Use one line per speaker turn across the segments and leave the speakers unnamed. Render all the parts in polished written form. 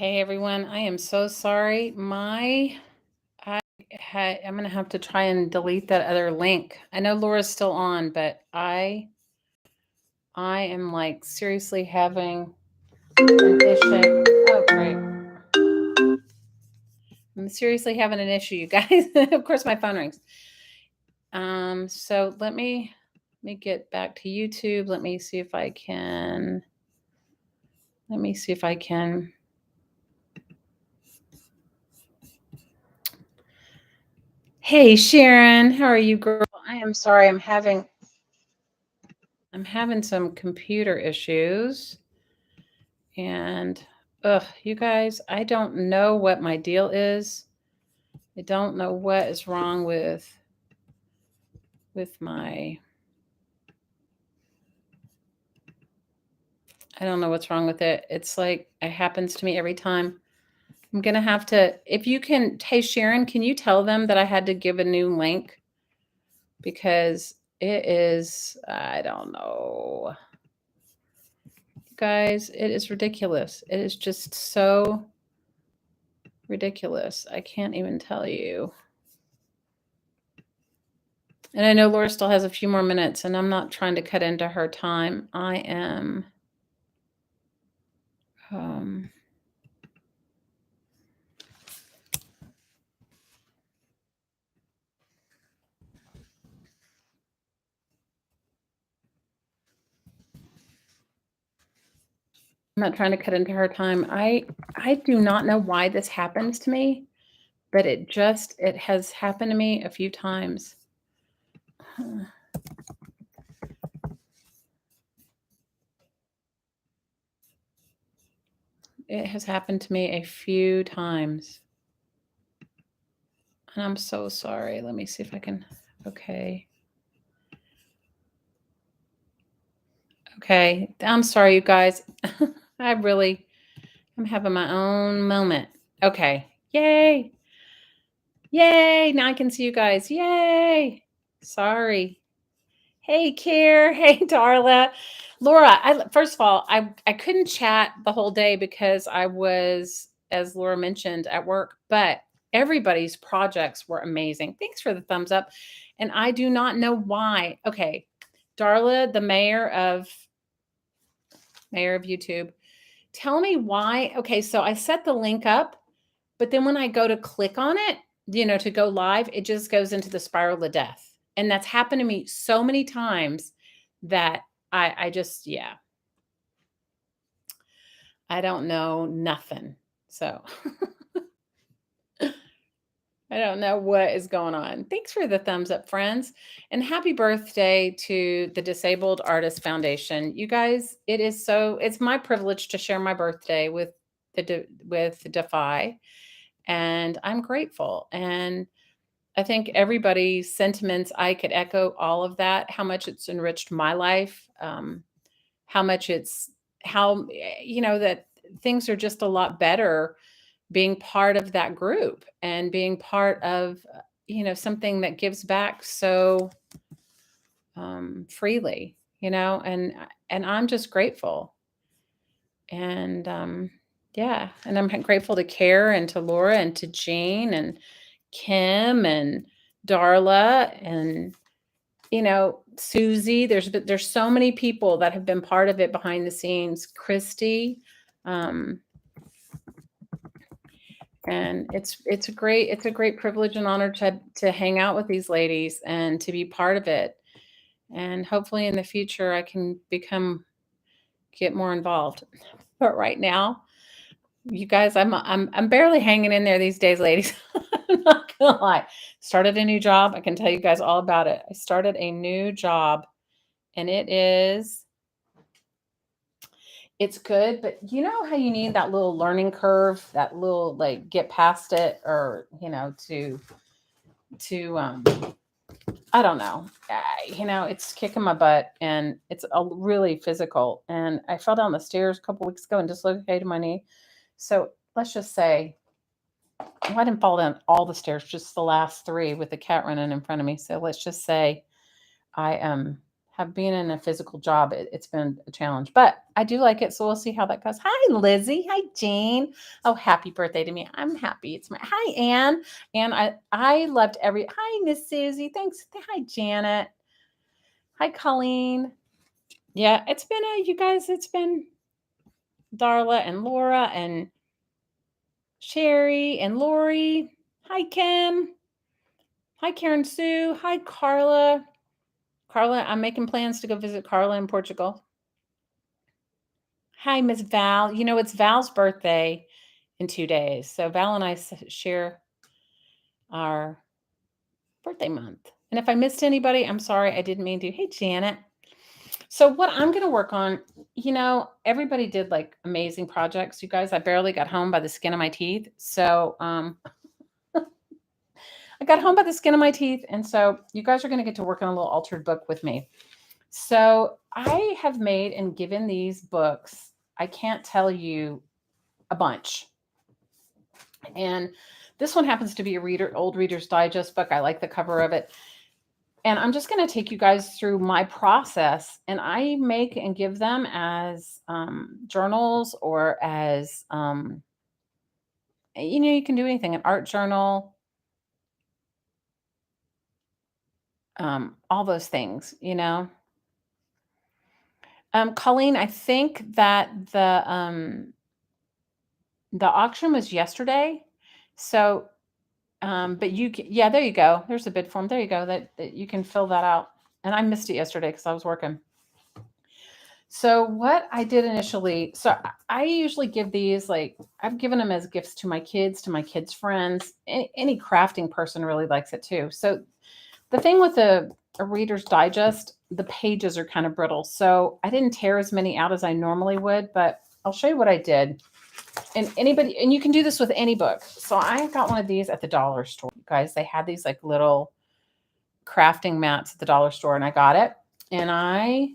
Hey everyone, I am so sorry. I'm gonna have to try and delete that other link. I know Laura's still on, but I am like seriously having an issue. Oh great. I'm seriously having an issue, you guys. Of course my phone rings. So let me get back to YouTube. Let me see if I can. Hey Sharon, how are you, girl? I am sorry. I'm having some computer issues. And you guys, I don't know what my deal is. I don't know what is wrong with my I don't know what's wrong with it. It's like it happens to me every time. I'm going to have to, if you can, hey Sharon, can you tell them that I had to give a new link because it is, I don't know. Guys, it is ridiculous. It is just so ridiculous. I can't even tell you. And I know Laura still has a few more minutes, and I'm not trying to cut into her time. I'm not trying to cut into her time. I do not know why this happens to me, but it has happened to me a few times. It has happened to me a few times. And I'm so sorry. Let me see if I can. Okay. Okay. I'm sorry, you guys. I'm having my own moment. Okay. Yay. Yay. Now I can see you guys. Yay. Sorry. Hey, Kier. Hey, Darla. Laura, first of all, I couldn't chat the whole day because I was, as Laura mentioned, at work, but everybody's projects were amazing. Thanks for the thumbs up. And I do not know why. Okay. Darla, the mayor of YouTube, tell me why. Okay. So I set the link up, but then when I go to click on it, to go live, it just goes into the spiral of death. And that's happened to me so many times that I just, yeah, I don't know nothing. So I don't know what is going on. Thanks for the thumbs up, friends. And happy birthday to the Disabled Artist Foundation. You guys, it's my privilege to share my birthday with Dafi. And I'm grateful. And I think everybody's sentiments, I could echo all of that, how much it's enriched my life, how much that things are just a lot better being part of that group and being part of, something that gives back so freely, and I'm just grateful. And yeah, and I'm grateful to Care and to Laura and to Jean and Kim and Darla and Susie. There's so many people that have been part of it behind the scenes. Christy, and it's a great privilege and honor to hang out with these ladies and to be part of it. And hopefully in the future I can get more involved. But right now, you guys, I'm barely hanging in there these days, ladies. I'm not gonna lie. Started a new job. I can tell you guys all about it. I started a new job, and it's good, but you know how you need that little learning curve, that little like get past it, or to I don't know. It's kicking my butt, and it's really physical. And I fell down the stairs a couple weeks ago and dislocated my knee. So let's just say, well, I didn't fall down all the stairs, just the last three with the cat running in front of me. So let's just say I have been in a physical job. It's been a challenge, but I do like it. So we'll see how that goes. Hi, Lizzie. Hi, Jane. Oh, happy birthday to me. I'm happy. It's my, hi, Anne. And I loved hi, Miss Susie. Thanks. Hi, Janet. Hi, Colleen. Yeah, it's been you guys, it's been Darla and Laura and Sherry and Lori. Hi, Kim. Hi, Karen Sue. Hi, Carla. Carla, I'm making plans to go visit Carla in Portugal. Hi, Miss Val. You know, it's Val's birthday in 2 days. So Val and I share our birthday month. And if I missed anybody, I'm sorry. I didn't mean to. Hey, Janet. So what I'm going to work on, everybody did like amazing projects. You guys, I barely got home by the skin of my teeth. So I got home by the skin of my teeth. And so you guys are going to get to work on a little altered book with me. So I have made and given these books, I can't tell you, a bunch. And this one happens to be a old Reader's Digest book. I like the cover of it. And I'm just going to take you guys through my process. And I make and give them as journals or as, you can do anything, an art journal, all those things, Colleen, I think that the auction was yesterday. So, but yeah, there you go. There's a bid form. There you go. That you can fill that out. And I missed it yesterday because I was working. So what I did initially, so I usually give these, like, I've given them as gifts to my kids friends. Any crafting person really likes it too. So the thing with a Reader's Digest, the pages are kind of brittle. So I didn't tear as many out as I normally would, but I'll show you what I did. And you can do this with any book. So I got one of these at the dollar store. You guys, they had these like little crafting mats at the dollar store, and I got it. And I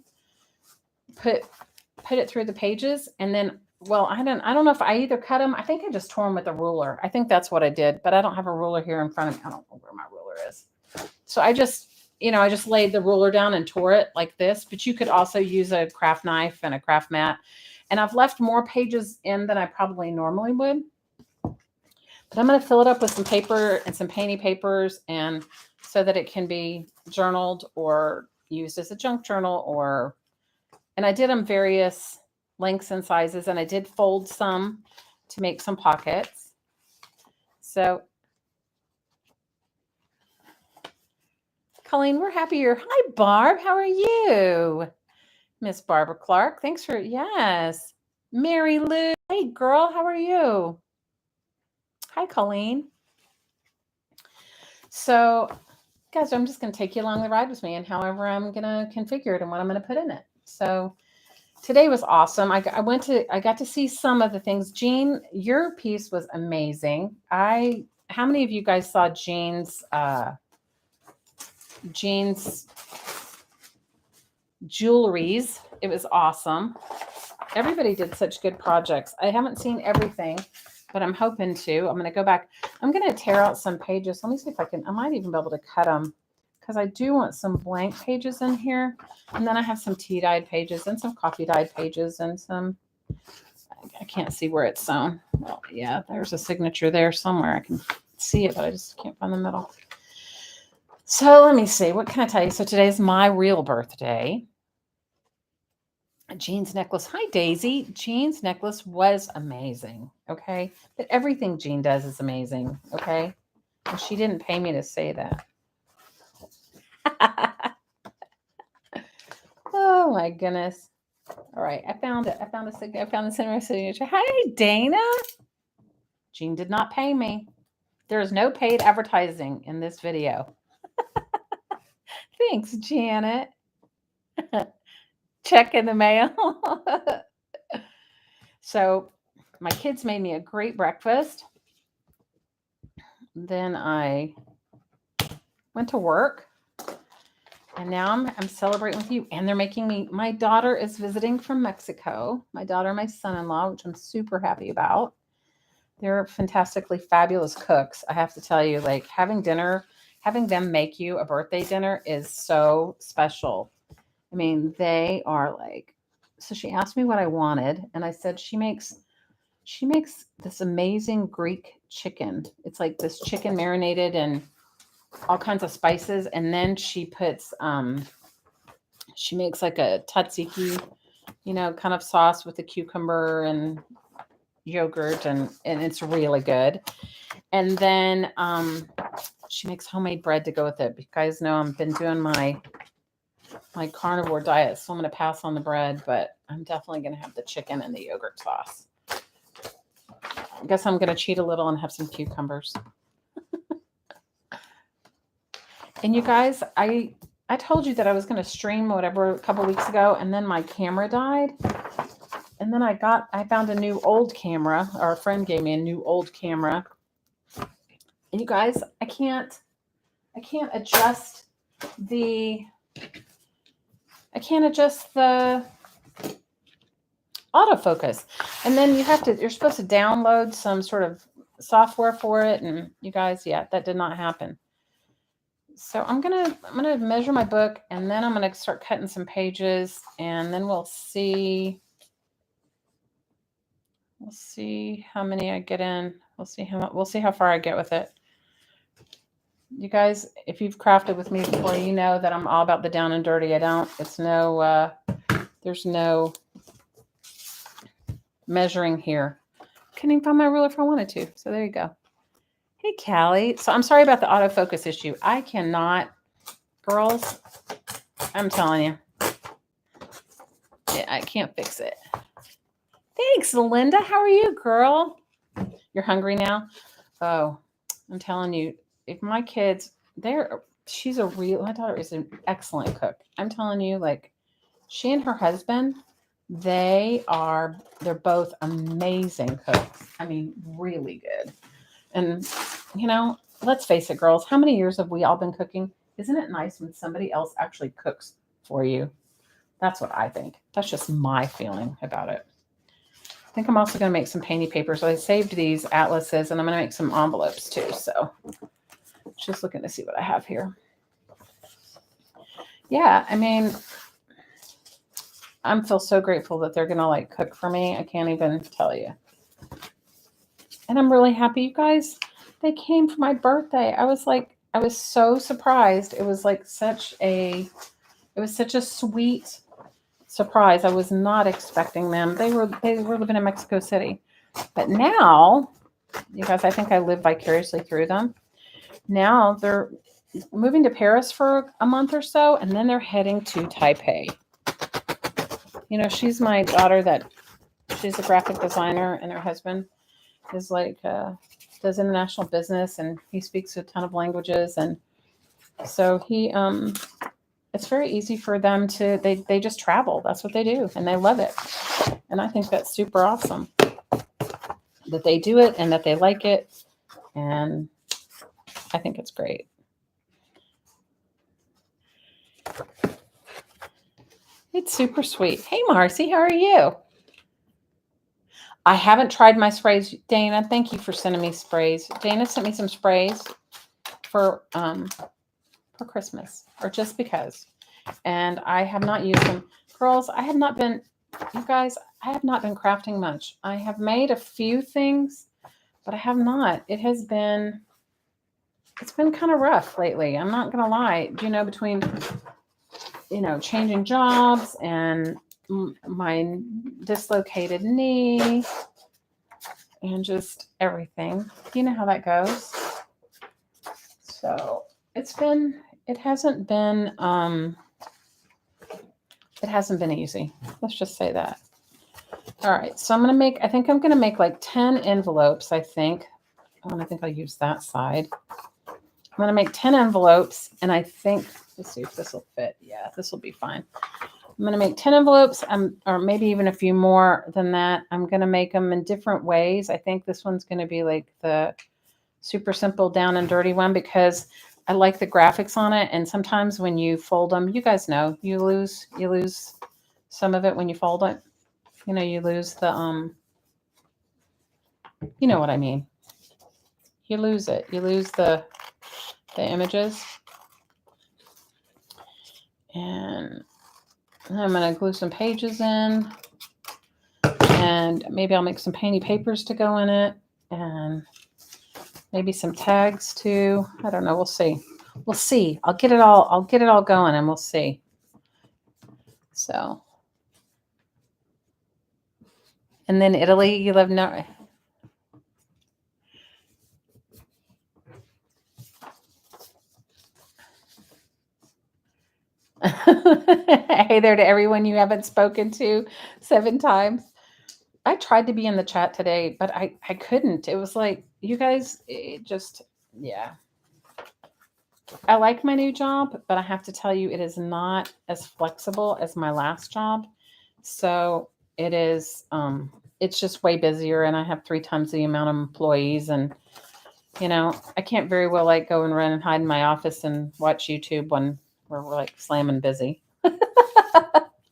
put it through the pages, and then, well, I don't know if I either cut them. I think I just tore them with a ruler. I think that's what I did, but I don't have a ruler here in front of me. I don't know where my ruler is. So I just laid the ruler down and tore it like this, but you could also use a craft knife and a craft mat. And I've left more pages in than I probably normally would. But I'm going to fill it up with some paper and some painty papers, and so that it can be journaled or used as a junk journal, and I did them various lengths and sizes, and I did fold some to make some pockets. So Colleen, we're happy you're. Hi, Barb. How are you? Miss Barbara Clark. Thanks for, yes. Mary Lou. Hey, girl. How are you? Hi, Colleen. So, guys, I'm just going to take you along the ride with me and however I'm going to configure it and what I'm going to put in it. So today was awesome. I got to see some of the things. Jean, your piece was amazing. How many of you guys saw Jean's jewelries? It was awesome. Everybody did such good projects. I haven't seen everything, but I'm hoping to. I'm going to go back. I'm going to tear out some pages. Let me see if I might even be able to cut them, because I do want some blank pages in here. And then I have some tea-dyed pages and some coffee-dyed pages and some, I can't see where it's sewn. Well, yeah, there's a signature there somewhere. I can see it, but I just can't find the middle. So let me see. What can I tell you? So today's my real birthday. Jean's necklace. Hi, Daisy. Jean's necklace was amazing. Okay. But everything Jean does is amazing. Okay. And she didn't pay me to say that. Oh my goodness. All right. I found it. I found the center signature. Hi, Dana. Jean did not pay me. There is no paid advertising in this video. Thanks, Janet. Check in the mail. So my kids made me a great breakfast. Then I went to work, and now I'm celebrating with you. And they're making me, my daughter is visiting from Mexico. My daughter and my son-in-law, which I'm super happy about. They're fantastically fabulous cooks. I have to tell you, like, having them make you a birthday dinner is so special. I mean, they are like, so she asked me what I wanted, and I said she makes this amazing Greek chicken. It's like this chicken marinated in all kinds of spices, and then she makes like a tzatziki, kind of sauce with the cucumber and yogurt, and it's really good. And then she makes homemade bread to go with it. You guys know I've been doing my carnivore diet, so I'm going to pass on the bread, but I'm definitely going to have the chicken and the yogurt sauce. I guess I'm going to cheat a little and have some cucumbers. And you guys, I told you that I was going to stream whatever a couple weeks ago, and then my camera died. And then I found a new old camera, or a friend gave me a new old camera. And you guys, I can't adjust the autofocus. And then you're supposed to download some sort of software for it. And you guys, yeah, that did not happen. So I'm gonna measure my book, and then I'm gonna start cutting some pages, and then we'll see how many I get in. We'll see how far I get with it. You guys, if you've crafted with me before, you know that I'm all about the down and dirty. There's no measuring here. Couldn't even find my ruler if I wanted to. So there you go. Hey, Callie. So I'm sorry about the autofocus issue. I cannot, girls, I'm telling you, I can't fix it. Thanks, Linda. How are you, girl? You're hungry now? Oh, I'm telling you, if my kids, my daughter is an excellent cook. I'm telling you, like, she and her husband, they're both amazing cooks. I mean, really good. And, let's face it, girls, how many years have we all been cooking? Isn't it nice when somebody else actually cooks for you? That's what I think. That's just my feeling about it. I think I'm also going to make some painty papers. So I saved these atlases, and I'm going to make some envelopes too. So just looking to see what I have here. Yeah, I mean, I feel so grateful that they're going to cook for me. I can't even tell you. And I'm really happy, you guys. They came for my birthday. I was so surprised. It was such a sweet surprise. I was not expecting them. They were living in Mexico City. But now, you guys, I think I live vicariously through them. Now they're moving to Paris for a month or so, and then they're heading to Taipei. She's my daughter she's a graphic designer, and her husband is does international business, and he speaks a ton of languages. And so it's very easy for them they just travel. That's what they do, and they love it. And I think that's super awesome that they do it and that they like it. And I think it's great. It's super sweet. Hey, Marcy, how are you? I haven't tried my sprays. Dana, thank you for sending me sprays. Dana sent me some sprays for Christmas, or just because. And I have not used them. Girls, I have not been crafting much. I have made a few things, but I have not. It's been kind of rough lately. I'm not going to lie. Between, changing jobs and my dislocated knee and just everything. You know how that goes. So it hasn't been easy. Let's just say that. All right. So I think I'm going to make 10 envelopes, I think. I think I'll use that side. I'm going to make 10 envelopes, and I think, let's see if this will fit. Yeah, this will be fine. I'm going to make 10 envelopes, or maybe even a few more than that. I'm going to make them in different ways. I think this one's going to be the super simple down and dirty one, because I like the graphics on it. And sometimes when you fold them, you guys know, you lose some of it when you fold it. You lose the, you know what I mean. You lose it. You lose the images. And I'm going to glue some pages in, and maybe I'll make some painty papers to go in it, and maybe some tags too. I don't know. We'll see. We'll see. I'll get it all going, and we'll see. So, and then Italy, you live no. Hey there to everyone you haven't spoken to 7 times. I tried to be in the chat today, but I couldn't. It was like, you guys, it just, yeah. I like my new job, but I have to tell you, it is not as flexible as my last job. So it is, it's just way busier, and I have 3 times the amount of employees, and I can't very well like go and run and hide in my office and watch YouTube when we're like slamming busy.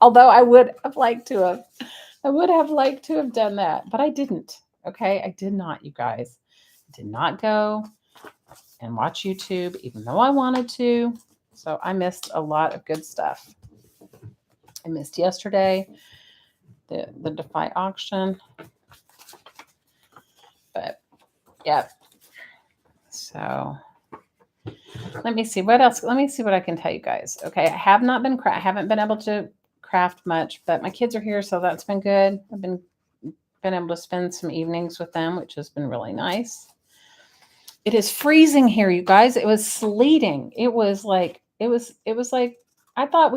Although I would have liked to have done that, but I didn't. Okay, I did not, you guys. I did not go and watch YouTube, even though I wanted to. So I missed a lot of good stuff. I missed yesterday, the Dafi auction. But yeah. So let me see what else. Let me see what I can tell you guys. Okay, I haven't been able to craft much, but my kids are here, so that's been good. I've been able to spend some evenings with them, which has been really nice. It is freezing here, you guys. It was sleeting. It was like I thought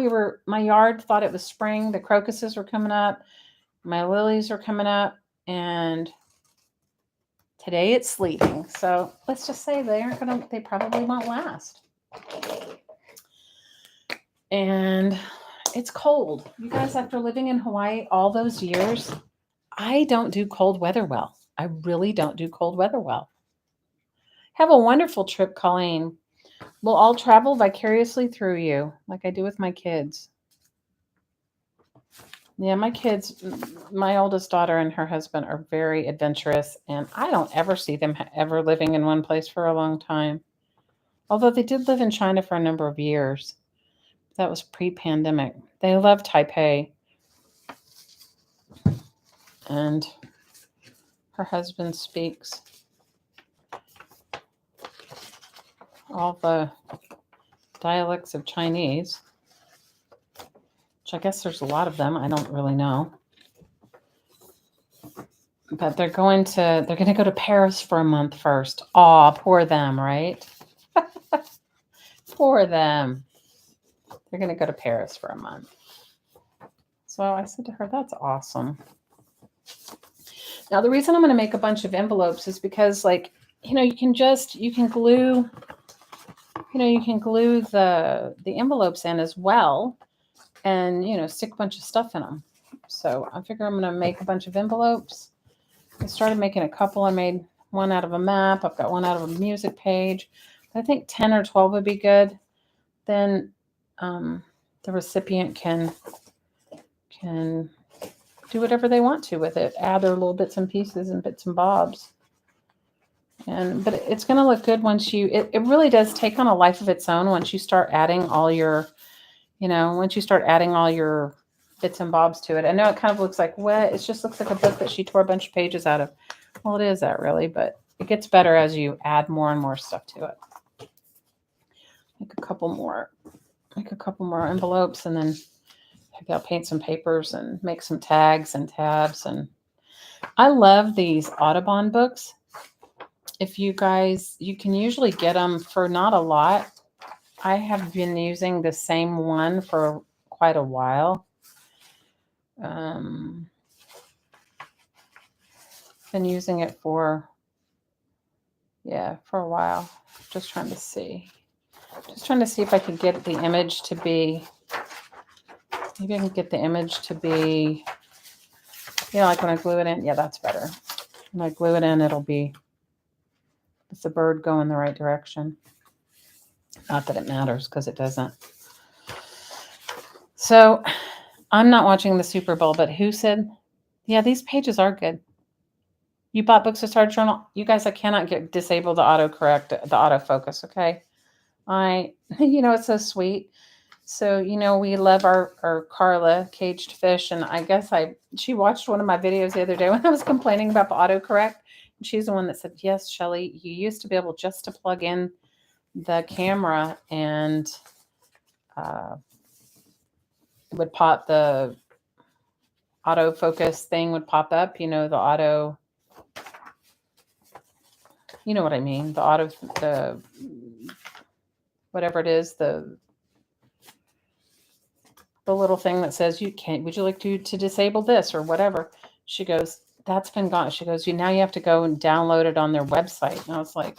my yard thought it was spring. The crocuses were coming up. My lilies are coming up, and today it's sleeting. So let's just say they probably won't last. And it's cold. You guys, after living in Hawaii all those years, I don't do cold weather well. I really don't do cold weather well. Have a wonderful trip, Colleen. We'll all travel vicariously through you, like I do with my kids. Yeah, my kids, my oldest daughter and her husband are very adventurous, and I don't ever see them ever living in one place for a long time. Although they did live in China for a number of years. That was pre-pandemic. They love Taipei. And her husband speaks all the dialects of Chinese, which I guess there's a lot of them. I don't really know. But they're going to go to Paris for a month first. Aw, poor them, right? Poor them. They're going to go to Paris for a month. So I said to her, that's awesome. Now, the reason I'm going to make a bunch of envelopes is because, like, you can glue, the envelopes in as well, and, stick a bunch of stuff in them. So I figure I'm going to make a bunch of envelopes. I started making a couple. I made one out of a map. I've got one out of a music page. I think 10 or 12 would be good. Then the recipient can do whatever they want to with it. Add their little bits and pieces and bits and bobs. But it's going to look good once it really does take on a life of its own once you start adding all your, bits and bobs to it. I know it kind of looks like what? It just looks like a book that she tore a bunch of pages out of. Well, it is that really, but it gets better as you add more and more stuff to it. Make a couple more envelopes, and then I'll paint some papers and make some tags and tabs. And I love these Audubon books. If you guys, you can usually get them for not a lot. I have been using the same one for quite a while. Been using it for a while. Just trying to see if I could get the image to be, maybe I can get the image to be, like when I glue it in. Yeah, that's better. When I glue it in, it'll be, if the bird go in the right direction. Not that it matters, because it doesn't. So I'm not watching the Super Bowl, but who said, yeah, these pages are good. You bought Books with Star Journal. You guys, I cannot disable the autocorrect, the autofocus, okay? It's so sweet. So, we love our Carla caged fish. And I guess she watched one of my videos the other day when I was complaining about the autocorrect. And she's the one that said, yes, Shelly, you used to be able just to plug in the camera and would pop the autofocus thing would pop up, the auto, you know what I mean? The whatever it is, the little thing that says would you like to disable this or whatever. She goes, that's been gone. She goes, now you have to go and download it on their website. And I was like,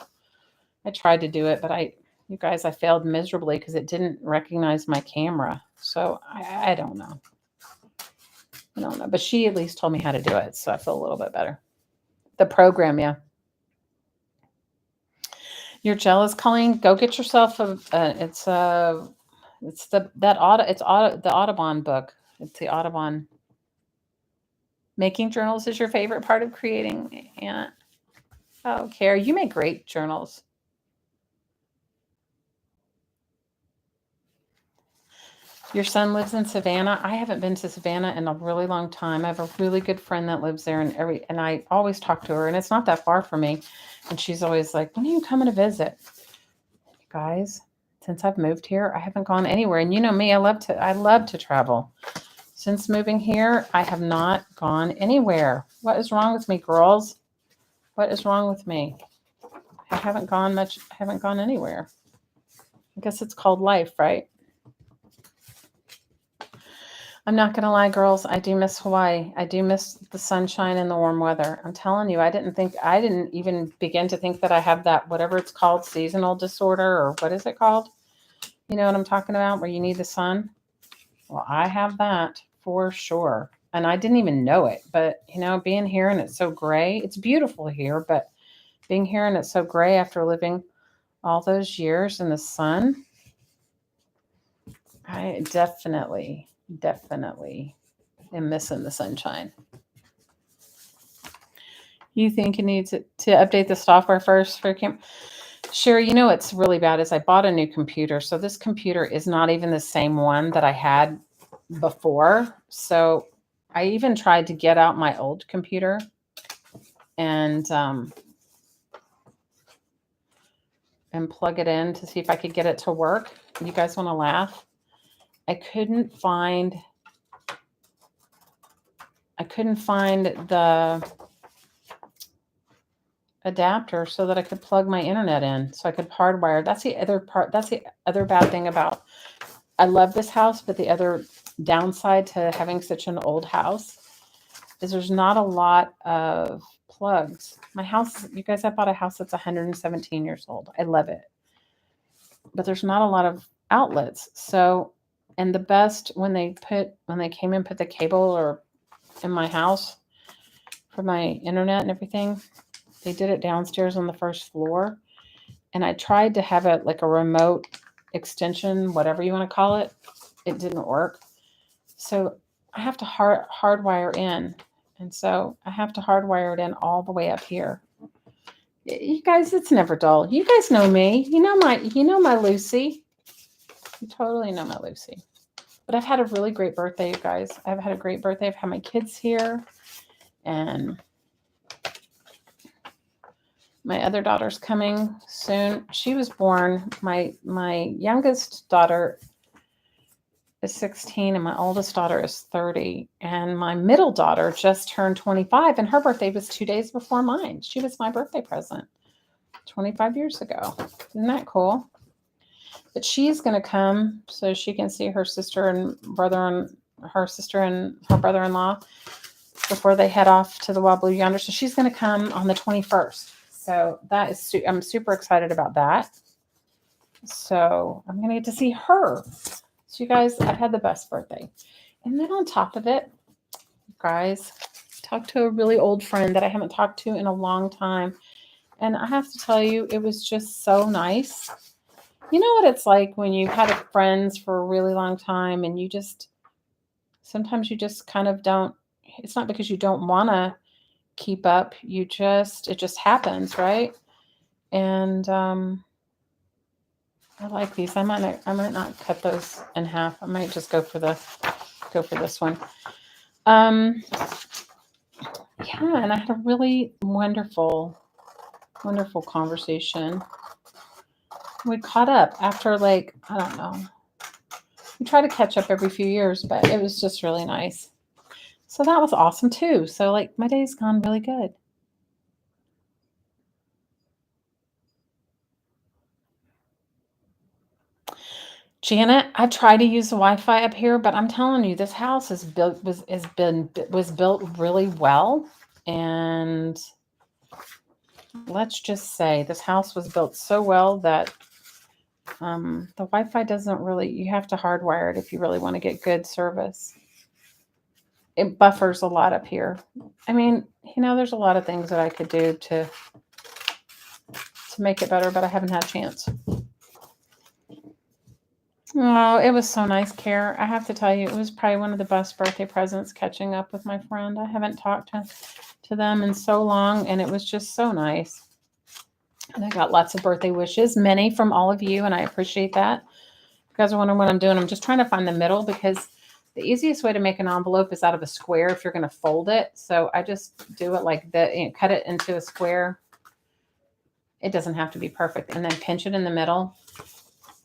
I tried to do it, but you guys, I failed miserably because it didn't recognize my camera. So I don't know. I don't know, but she at least told me how to do it. So I feel a little bit better. The program, yeah. You're jealous, Colleen? Go get yourself the Audubon book. It's the Audubon. Making journals is your favorite part of creating, Aunt. Oh, Care, you make great journals. Your son lives in Savannah. I haven't been to Savannah in a really long time. I have a really good friend that lives there, and I always talk to her, and it's not that far from me. And she's always like, when are you coming to visit? Guys, since I've moved here, I haven't gone anywhere. And you know me, I love to travel. Since moving here, I have not gone anywhere. What is wrong with me, girls? What is wrong with me? I haven't gone anywhere. I guess it's called life, right? I'm not going to lie, girls. I do miss Hawaii. I do miss the sunshine and the warm weather. I'm telling you, I didn't even begin to think that I have that, whatever it's called, seasonal disorder, or what is it called? You know what I'm talking about, where you need the sun? Well, I have that for sure. And I didn't even know it. But, being here and it's so gray, it's beautiful here, but being here and it's so gray after living all those years in the sun, I definitely am missing the sunshine. You think you need to update the software first for camp? Sherry, what's really bad is I bought a new computer. So this computer is not even the same one that I had before. So I even tried to get out my old computer and plug it in to see if I could get it to work. You guys want to laugh? I couldn't find the adapter so that I could plug my internet in, so I could hardwire. That's the other part. That's the other bad thing about, I love this house, but the other downside to having such an old house is there's not a lot of plugs. My house, you guys, I bought a house that's 117 years old. I love it. But there's not a lot of outlets. So, and the best when they came and put the cable or in my house for my internet and everything, they did it downstairs on the first floor. And I tried to have it like a remote extension, whatever you want to call it. It didn't work. So I have to hardwire in. And so I have to hardwire it in all the way up here. You guys, it's never dull. You guys know me. You know my Lucy. You totally know my Lucy. But I've had a really great birthday, you guys. I've had a great birthday. I've had my kids here. And my other daughter's coming soon. She was born, my youngest daughter is 16 and my oldest daughter is 30. And my middle daughter just turned 25 and her birthday was 2 days before mine. She was my birthday present 25 years ago. Isn't that cool? But she's going to come so she can see her sister and her brother-in-law before they head off to the Wild Blue Yonder. So she's going to come on the 21st. So that is, I'm super excited about that. So I'm going to get to see her. So you guys, I've had the best birthday. And then on top of it, guys, talked to a really old friend that I haven't talked to in a long time. And I have to tell you, it was just so nice. You know what it's like when you've had friends for a really long time and sometimes you just kind of don't, it's not because you don't want to keep up. It just happens, right? And I like these. I might not cut those in half. I might just go for this one. Yeah, and I had a really wonderful conversation. We caught up after, like, I don't know. We try to catch up every few years, but it was just really nice. So that was awesome too. So, like, my day's gone really good. Janet, I try to use the Wi-Fi up here, but I'm telling you, this house was built really well, and let's just say this house was built so well that the Wi-Fi doesn't really. You have to hardwire it if you really want to get good service. It buffers a lot up here. I mean, there's a lot of things that I could do to make it better, but I haven't had a chance. Oh, it was so nice, Care. I have to tell you, it was probably one of the best birthday presents, catching up with my friend. I haven't talked to them in so long, and it was just so nice. And I got lots of birthday wishes, many from all of you, and I appreciate that. You guys are wondering what I'm doing. I'm just trying to find the middle, because the easiest way to make an envelope is out of a square if you're going to fold it. So I just do it like that, cut it into a square. It doesn't have to be perfect. And then pinch it in the middle.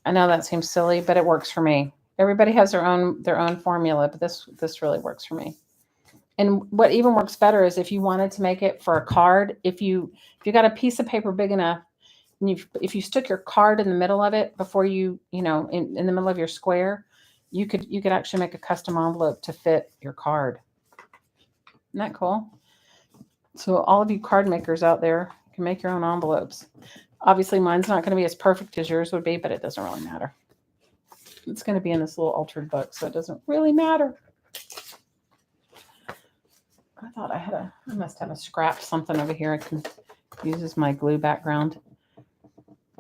I know that seems silly, but it works for me. Everybody has their own formula, but this really works for me. And what even works better is if you wanted to make it for a card, if you got a piece of paper big enough, and if you stuck your card in the middle of it before in the middle of your square, you could actually make a custom envelope to fit your card. Isn't that cool? So all of you card makers out there can make your own envelopes. Obviously, mine's not going to be as perfect as yours would be, but it doesn't really matter. It's going to be in this little altered book, so it doesn't really matter. I thought I must have a scrap something over here I can use as my glue background.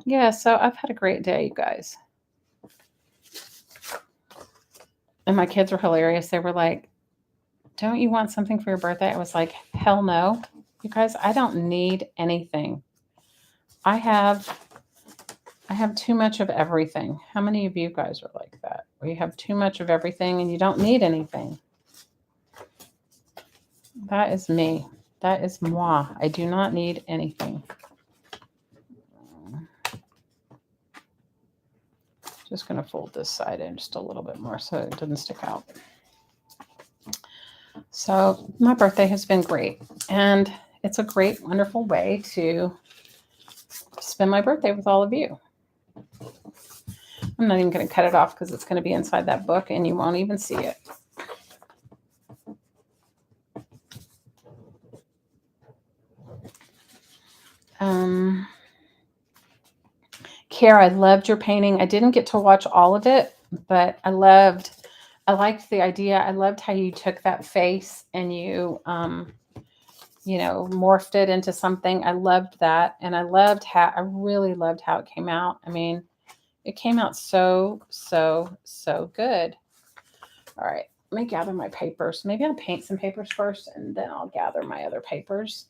Yeah, so I've had a great day, you guys. And my kids were hilarious. They were like, "Don't you want something for your birthday?" I was like, "Hell no. You guys, I don't need anything. I have too much of everything." How many of you guys are like that? Where you have too much of everything and you don't need anything? That is me. That is moi. I do not need anything. Just going to fold this side in just a little bit more so it doesn't stick out. So my birthday has been great, and it's a great, wonderful way to spend my birthday with all of you. I'm not even going to cut it off because it's going to be inside that book and you won't even see it. Care, I loved your painting. I didn't get to watch all of it, but I liked the idea. I loved how you took that face and you morphed it into something. I loved that. And I really loved how it came out. I mean, it came out so, so, so good. All right, let me gather my papers. Maybe I'll paint some papers first, and then I'll gather my other papers.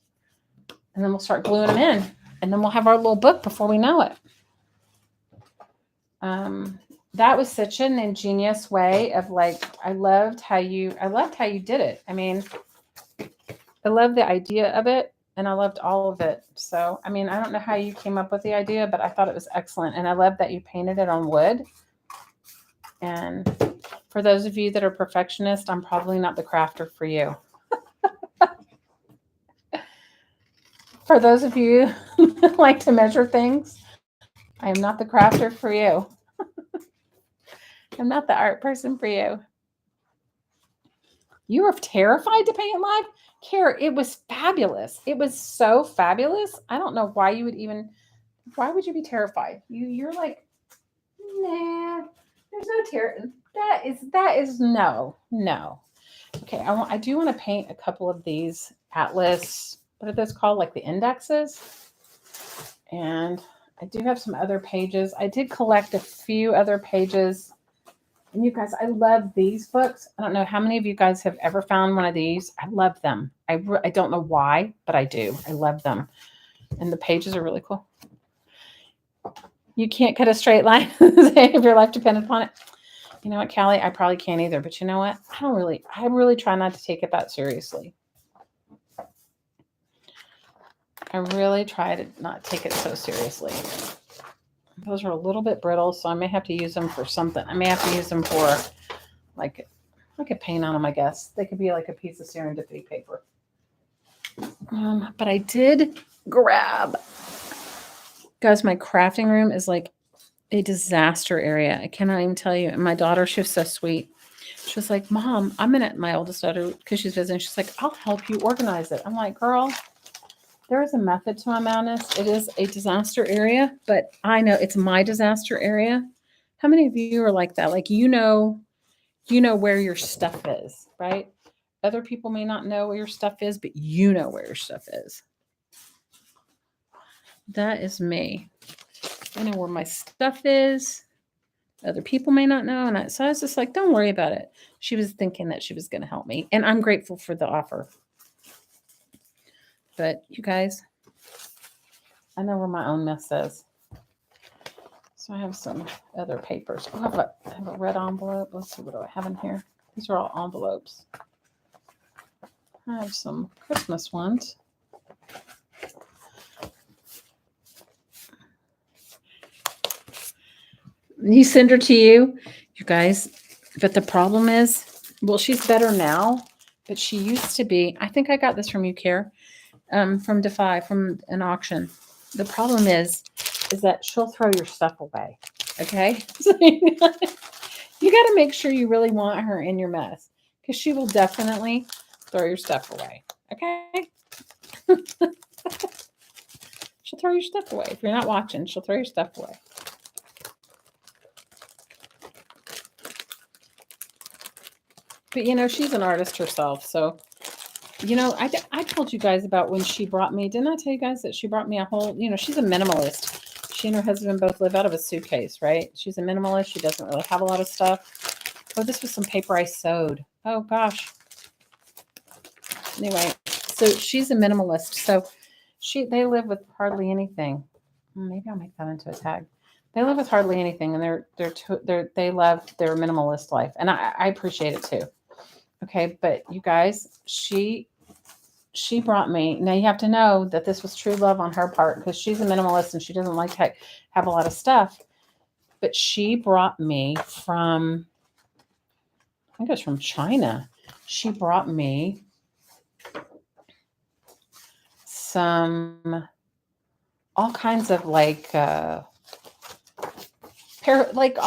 And then we'll start gluing them in. And then we'll have our little book before we know it. That was such an ingenious way of, like, I loved how you did it. I mean, I love the idea of it, and I loved all of it. So, I mean, I don't know how you came up with the idea, but I thought it was excellent. And I love that you painted it on wood. And for those of you that are perfectionists, I'm probably not the crafter for you. For those of you who like to measure things, I am not the crafter for you. I'm not the art person for you. You were terrified to paint live? Care, it was fabulous. It was so fabulous. I don't know why you would why would you be terrified? You're like, nah, there's no terror. That is no. Okay, I do want to paint a couple of these atlas, what are those called? Like the indexes. And I do have some other pages. I did collect a few other pages. And you guys, I love these books. I don't know how many of you guys have ever found one of these. I love them. I don't know why, but I do. I love them. And the pages are really cool. You can't cut a straight line if your life depended upon it. You know what, Callie? I probably can't either. But you know what? I really try not to take it that seriously. I really try to not take it so seriously. Those are a little bit brittle, so I may have to use them for something. I may have to use them for like I could paint on them, I guess. They could be like a piece of serendipity paper. But I did grab, guys, my crafting room is like a disaster area. I cannot even tell you. And my daughter, she was so sweet. She was like, Mom, my oldest daughter, because she's visiting, she's like, I'll help you organize it. I'm like, girl, there is a method to my madness. It is a disaster area, but I know it's my disaster area. How many of you are like that? Like, you know where your stuff is, right? Other people may not know where your stuff is, but you know where your stuff is. That is me. I know where my stuff is. Other people may not know. And so I was just like, don't worry about it. She was thinking that she was going to help me. And I'm grateful for the offer. But you guys, I know where my own mess is. So I have some other papers. Oh, I have a red envelope. Let's see, what do I have in here? These are all envelopes. I have some Christmas ones. You send her to you guys. But the problem is, well, she's better now, but she used to be. I think I got this from you, Care, from Dafi, from an auction. The problem is that she'll throw your stuff away. Okay, so you got to make sure you really want her in your mess, because she will definitely throw your stuff away. Okay. She'll throw your stuff away. If you're not watching, she'll throw your stuff away. But, she's an artist herself. So, I told you guys about when she brought me, didn't I tell you guys that she brought me a whole, she's a minimalist. She and her husband both live out of a suitcase, right? She's a minimalist. She doesn't really have a lot of stuff. Oh, this was some paper I sewed. Oh, gosh. Anyway, so she's a minimalist. So they live with hardly anything. Maybe I'll make that into a tag. They live with hardly anything, and they love their minimalist life, and I appreciate it too. Okay, but you guys, she brought me. Now you have to know that this was true love on her part, because she's a minimalist and she doesn't like to have a lot of stuff. But she brought me from, I think it was from China. She brought me some, all kinds of all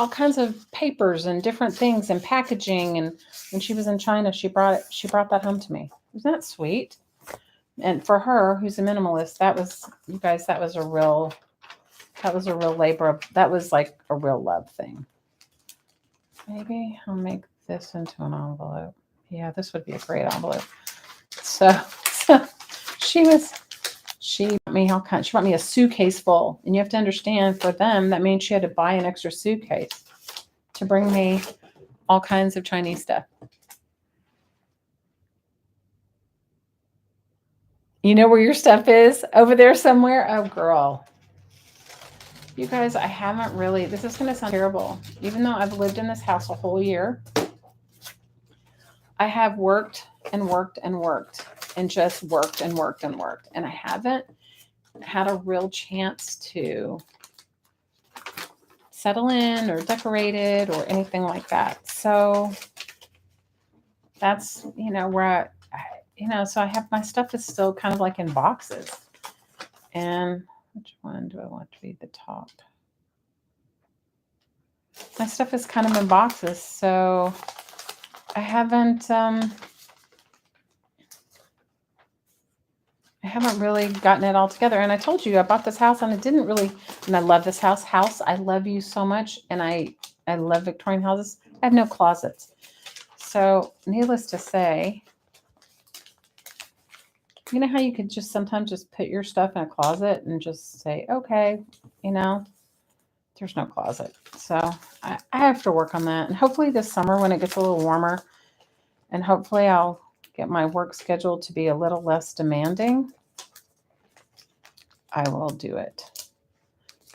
kinds of papers and different things and packaging. And when she was in China, she brought that home to me. Isn't that sweet? And for her, who's a minimalist, that was a real labor. That was like a real love thing. Maybe I'll make this into an envelope. Yeah, this would be a great envelope. So she brought me a suitcase full. And you have to understand, for them, that means she had to buy an extra suitcase to bring me all kinds of Chinese stuff. You know where your stuff is? Over there somewhere? Oh, girl. You guys, I haven't really, this is going to sound terrible. Even though I've lived in this house a whole year, I have worked and worked and worked and just worked and worked and worked. And I haven't had a real chance to settle in or decorate it or anything like that. So that's, where so I have, my stuff is still kind of like in boxes. And which one do I want to be the top? My stuff is kind of in boxes. So I haven't really gotten it all together. And I told you I bought this house, and I love this house. I love you so much. And I love Victorian houses. I have no closets. So needless to say, you know how you could just sometimes just put your stuff in a closet and just say, okay, there's no closet. So I have to work on that. And hopefully this summer, when it gets a little warmer, and hopefully I'll get my work schedule to be a little less demanding, I will do it.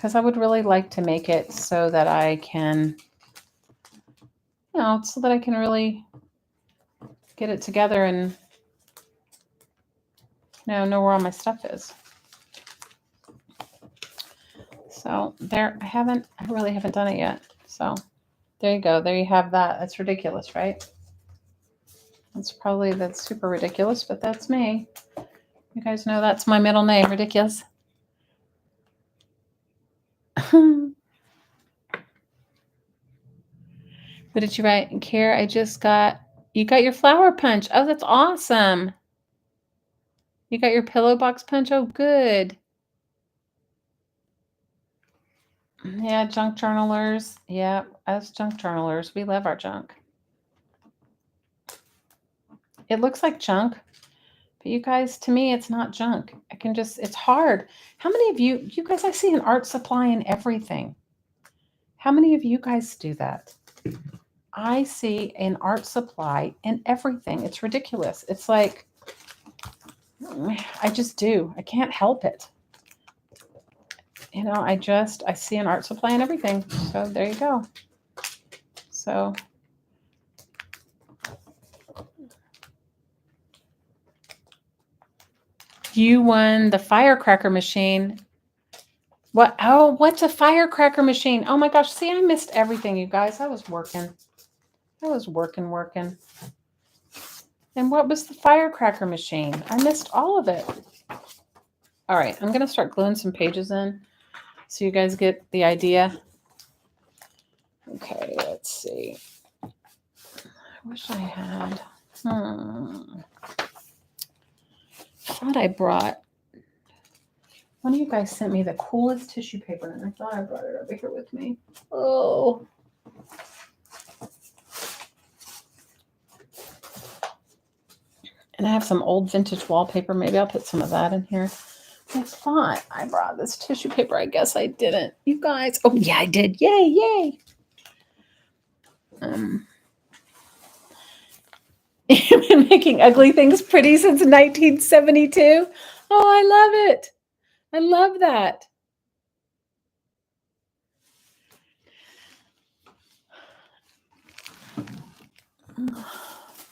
because I would really like to make it so that I can, so that I can really get it together and know where all my stuff is. So there, I really haven't done it yet. So there you go. There you have that. That's ridiculous, right? That's super ridiculous, but that's me. You guys know that's my middle name, ridiculous. What did you write? Care, you got your flower punch. Oh, that's awesome. You got your pillow box punch. Oh, good. Yeah, junk journalers. Yeah, us junk journalers, we love our junk. It looks like junk, but you guys, to me, it's not junk. It's hard. How many of you guys, I see an art supply in everything. How many of you guys do that? I see an art supply in everything. It's ridiculous. It's like, I just do. I can't help it. I see an art supply in everything. So there you go. So you won the firecracker machine. What? Oh, what's a firecracker machine? Oh my gosh. See, I missed everything, you guys. I was working. And what was the firecracker machine? I missed all of it. All right. I'm going to start gluing some pages in so you guys get the idea. Okay. Let's see. I wish I had. I thought I brought. One of you guys sent me the coolest tissue paper, and I thought I brought it over here with me. Oh. And I have some old vintage wallpaper. Maybe I'll put some of that in here. I thought I brought this tissue paper. I guess I didn't. You guys. Oh, yeah, I did. Yay. You've been making ugly things pretty since 1972. Oh, I love it. I love that.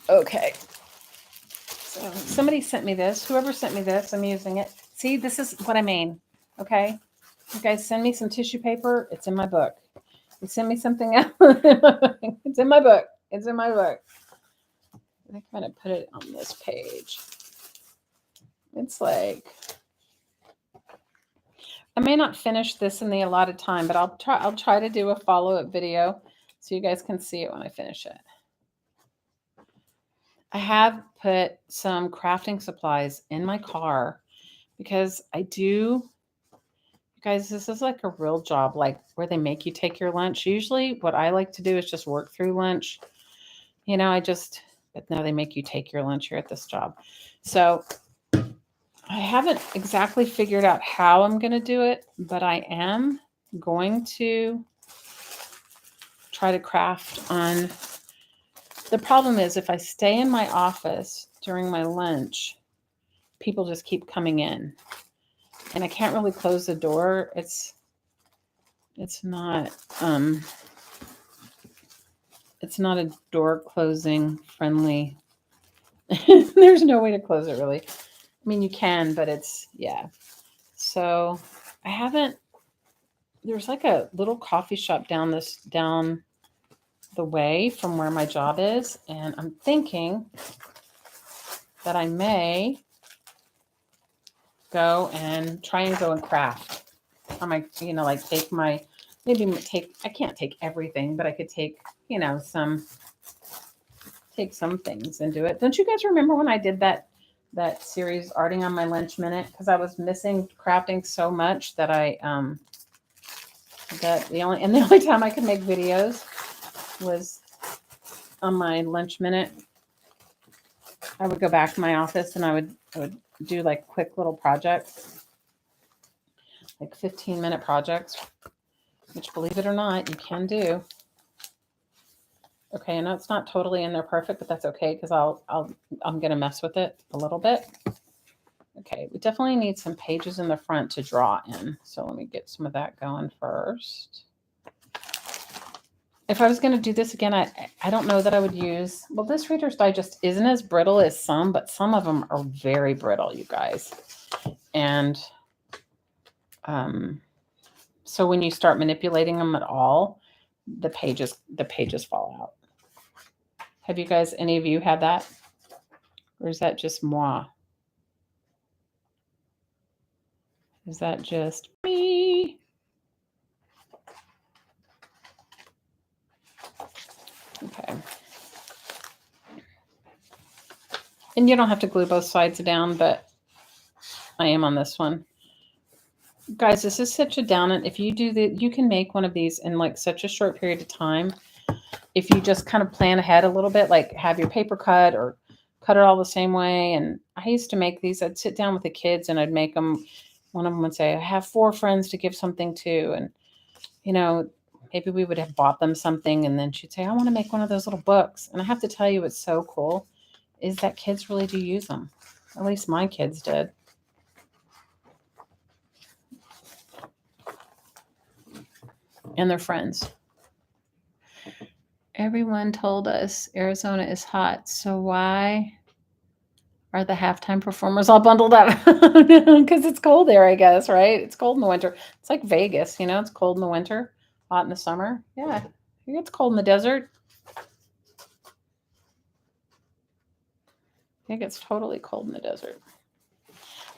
Okay. So somebody sent me this. Whoever sent me this, I'm using it. See, this is what I mean. Okay. You guys send me some tissue paper. It's in my book. You send me something else. It's in my book. It's in my book. I kind of put it on this page. It's like, I may not finish this in the allotted time, but I'll try to do a follow-up video so you guys can see it when I finish it. I have put some crafting supplies in my car because you guys, this is like a real job, like where they make you take your lunch. Usually what I like to do is just work through lunch. But now they make you take your lunch here at this job. So I haven't exactly figured out how I'm going to do it, but I am going to try to craft on. The problem is if I stay in my office during my lunch, people just keep coming in and I can't really close the door. It's not a door closing friendly. There's no way to close it really. I mean, you can, but yeah. So there's like a little coffee shop down the way from where my job is. And I'm thinking that I may go and craft. I might, like I can't take everything, but I could take, some things and do it. Don't you guys remember when I did that series Arting on My Lunch Minute? Because I was missing crafting so much that the only time I could make videos was on my lunch minute. I would go back to my office and I would do like quick little projects, like 15-minute projects, which, believe it or not, you can do. Okay, I know it's not totally in there perfect, but that's okay because I'm gonna mess with it a little bit. Okay, we definitely need some pages in the front to draw in. So let me get some of that going first. If I was going to do this again, I don't know that I would use, well, this Reader's Digest isn't as brittle as some, but some of them are very brittle, you guys. And so when you start manipulating them at all, the pages fall out. Have you guys, any of you had that? Or is that just moi? Is that just me? Okay. And you don't have to glue both sides down, but I am on this one. Guys, this is such a down. And if you do that, you can make one of these in like such a short period of time. If you just kind of plan ahead a little bit, like have your paper cut or cut it all the same way. And I used to make these. I'd sit down with the kids and I'd make them. One of them would say, I have 4 friends to give something to. And, you know, maybe we would have bought them something. And then she'd say, I want to make one of those little books. And I have to tell you, what's so cool is that kids really do use them. At least my kids did. And their friends. Everyone told us Arizona is hot. So why are the halftime performers all bundled up? Because it's cold there, I guess, right? It's cold in the winter. It's like Vegas, you know, it's cold in the winter, hot in the summer. Yeah, it gets cold in the desert. It gets totally cold in the desert.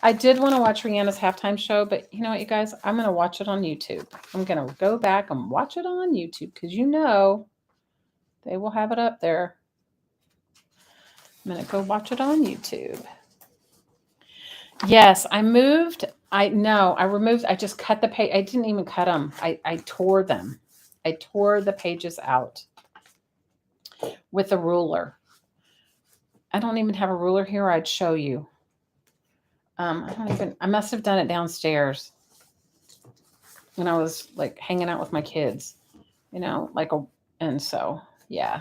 I did want to watch Rihanna's halftime show, but you know what, you guys? I'm going to watch it on YouTube. I'm going to go back and watch it on YouTube because you know they will have it up there. I'm going to go watch it on YouTube. Yes, I moved. I removed. I just cut the page. I didn't even cut them. I tore them. I tore the pages out with a ruler. I don't even have a ruler here. I'd show you. I must have done it downstairs when I was like hanging out with my kids, you know, and so, yeah.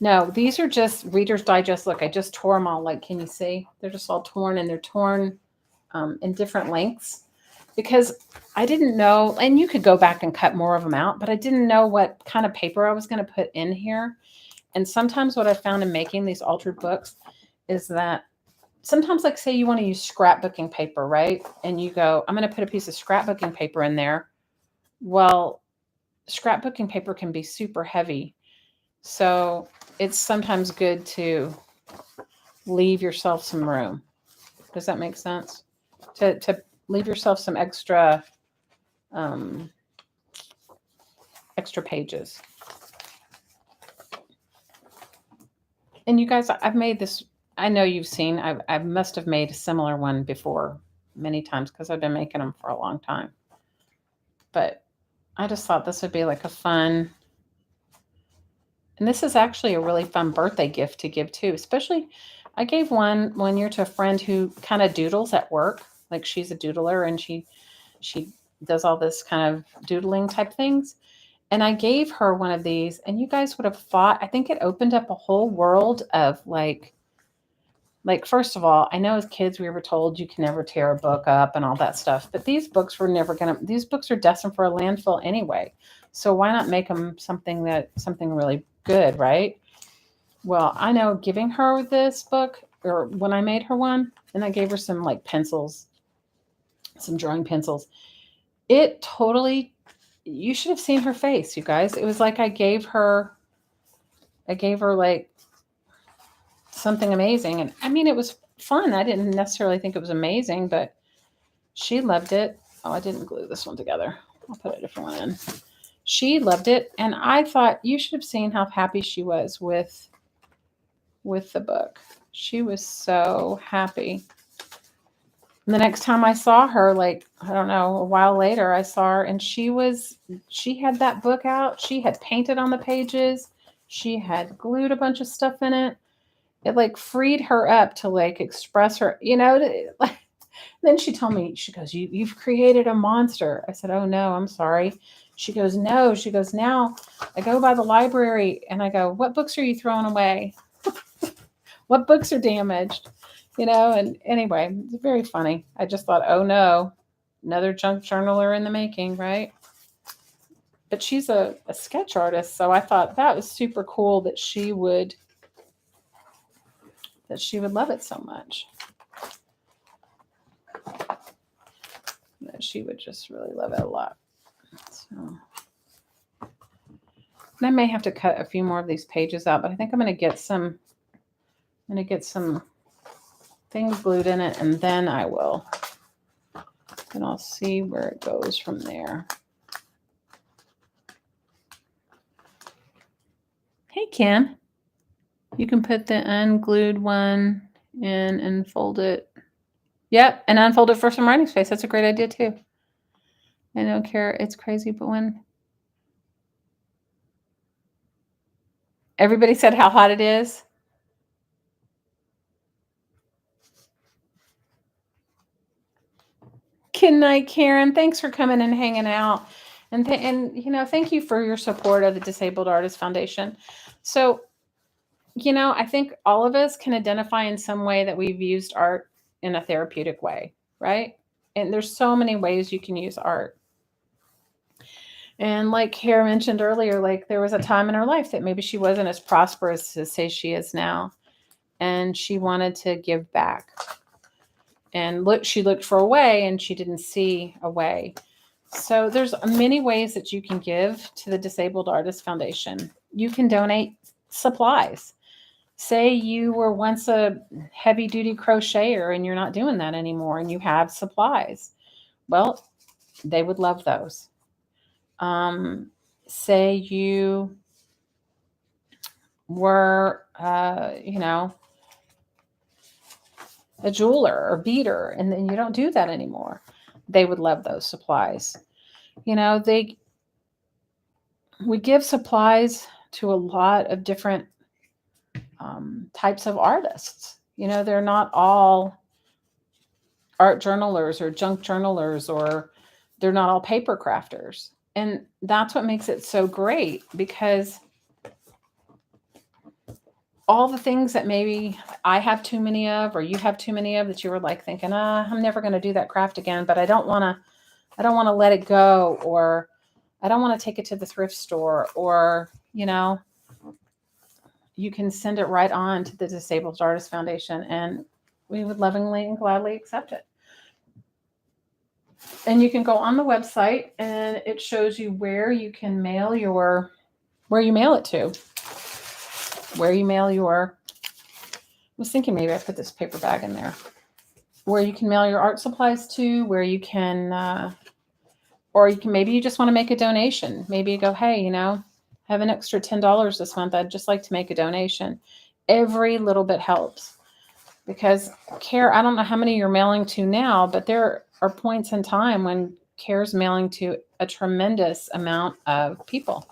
No, these are just Reader's Digest. Look, I just tore them all. Like, can you see? They're just all torn, and they're torn in different lengths because I didn't know, and you could go back and cut more of them out, but I didn't know what kind of paper I was going to put in here. And sometimes what I found in making these altered books is that sometimes, like, say you want to use scrapbooking paper, right? And you go, I'm going to put a piece of scrapbooking paper in there. Well, scrapbooking paper can be super heavy. So it's sometimes good to leave yourself some room. Does that make sense? To leave yourself some extra pages. And you guys, I've made this. I know you've seen. I must have made a similar one before many times because I've been making them for a long time. But I just thought this would be like a fun. And this is actually a really fun birthday gift to give too. Especially, I gave one year to a friend who kind of doodles at work. Like she's a doodler and she does all this kind of doodling type things. And I gave her one of these, and you guys would have thought, I think it opened up a whole world of like, first of all, I know as kids we were told you can never tear a book up and all that stuff, but these books are destined for a landfill anyway. So why not make them something really good, right? Well, I know giving her this book, or when I made her one, and I gave her some like pencils, some drawing pencils, it totally, you should have seen her face, you guys. It was like I gave her like something amazing. And I mean, it was fun. I didn't necessarily think it was amazing, but she loved it. Oh, I didn't glue this one together. I'll put a different one in. She loved it. And I thought you should have seen how happy she was with the book. She was so happy. And the next time I saw her, like, I don't know, a while later, I saw her and she had that book out. She had painted on the pages. She had glued a bunch of stuff in it. It like freed her up to like express her, you know, then she told me, she goes, you've created a monster. I said, oh no, I'm sorry. She goes, no, she goes, now I go by the library and I go, what books are you throwing away? What books are damaged? And anyway, it's very funny. I just thought, oh no, another junk journaler in the making, right? But she's a sketch artist, so I thought that was super cool that she would love it so much. That she would just really love it a lot. So, and I may have to cut a few more of these pages out, but I think I'm going to get some. I'm going to get some things glued in it, and then I'll see where it goes from there. Hey, Kim. You can put the unglued one in and fold it. Yep, and unfold it for some writing space. That's a great idea, too. I know, Kara, it's crazy, but when everybody said how hot it is. Good night, Karen. Thanks for coming and hanging out. And thank you for your support of the Disabled Artists Foundation. So, I think all of us can identify in some way that we've used art in a therapeutic way, right? And there's so many ways you can use art. And like Kara mentioned earlier, like there was a time in her life that maybe she wasn't as prosperous as say she is now. And she wanted to give back. And she looked for a way and she didn't see a way. So there's many ways that you can give to the Disabled Artists Foundation. You can donate supplies. Say you were once a heavy duty crocheter and you're not doing that anymore and you have supplies. Well, they would love those. Say you were, a jeweler or beater, and then you don't do that anymore. They would love those supplies. We give supplies to a lot of different types of artists. They're not all art journalers or junk journalers, or they're not all paper crafters. And that's what makes it so great, because all the things that maybe I have too many of, or you have too many of, that you were like thinking, I'm never going to do that craft again, but I don't want to let it go, or I don't want to take it to the thrift store, or, you can send it right on to the Disabled Artists Foundation, and we would lovingly and gladly accept it. And you can go on the website and it shows you where you can mail where you mail it to. I was thinking maybe I put this paper bag in there. Where you can mail your art supplies to, where you can, maybe you just want to make a donation. Maybe you go, hey, I have an extra $10 this month. I'd just like to make a donation. Every little bit helps. Because CARE, I don't know how many you're mailing to now, but there are points in time when CARE's mailing to a tremendous amount of people.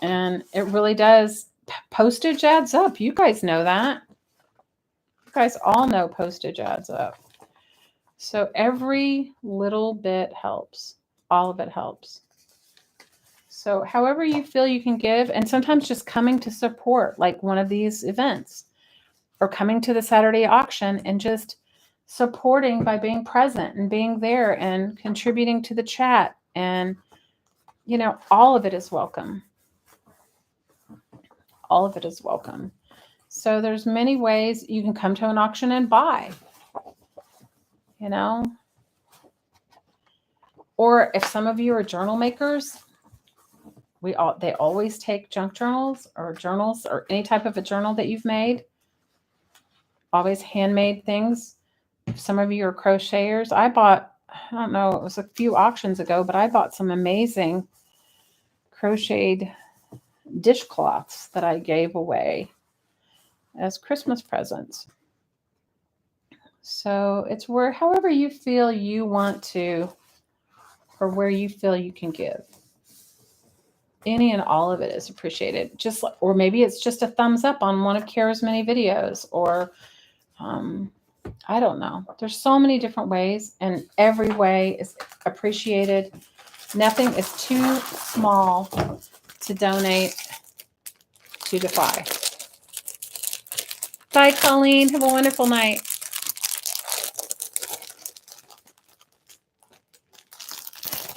And it really does. Postage adds up. You guys know that. You guys all know postage adds up. So every little bit helps. All of it helps. So however you feel you can give, and sometimes just coming to support, like one of these events, or coming to the Saturday auction and just supporting by being present and being there and contributing to the chat. And, all of it is welcome. All of it is welcome. So there's many ways you can come to an auction and buy, Or if some of you are journal makers, they always take junk journals or any type of a journal that you've made. Always handmade things. If some of you are crocheters, I don't know, it was a few auctions ago, but I bought some amazing crocheted dishcloths that I gave away as Christmas presents. So it's however you feel you want to, or where you feel you can give. Any and all of it is appreciated. Or maybe it's just a thumbs up on one of Kara's many videos, or I don't know. There's so many different ways, and every way is appreciated. Nothing is too small to donate to Dafi. Bye, Colleen. Have a wonderful night.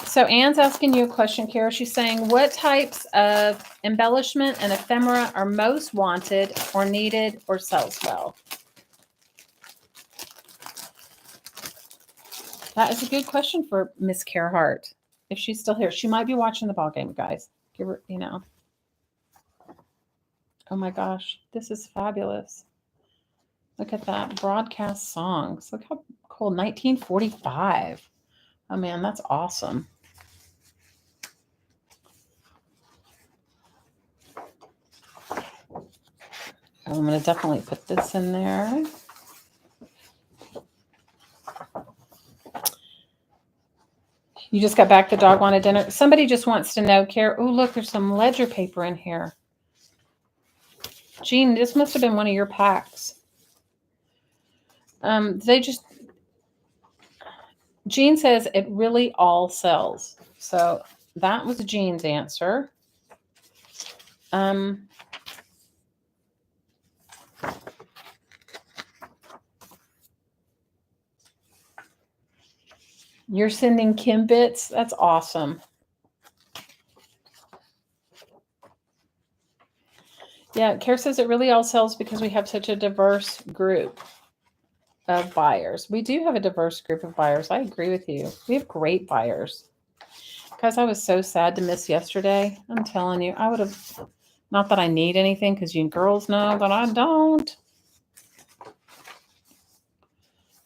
So Anne's asking you a question, Kara. She's saying, what types of embellishment and ephemera are most wanted or needed or sells well? That is a good question for Miss Carehart. If she's still here, she might be watching the ball game, guys. Give her, you know. Oh my gosh, this is fabulous. Look at that. Broadcast songs. Look how cool. 1945. Oh man, that's awesome. I'm going to definitely put this in there. You just got back. The dog wanted dinner. Somebody just wants to know, Kara. Oh, look, there's some ledger paper in here. Jean, this must have been one of your packs. Jean says it really all sells. So that was Jean's answer. You're sending Kim bits? That's awesome. Yeah, Kara says it really all sells because we have such a diverse group of buyers. We do have a diverse group of buyers. I agree with you. We have great buyers. Because I was so sad to miss yesterday. I'm telling you, I would have, not that I need anything because you girls know that I don't.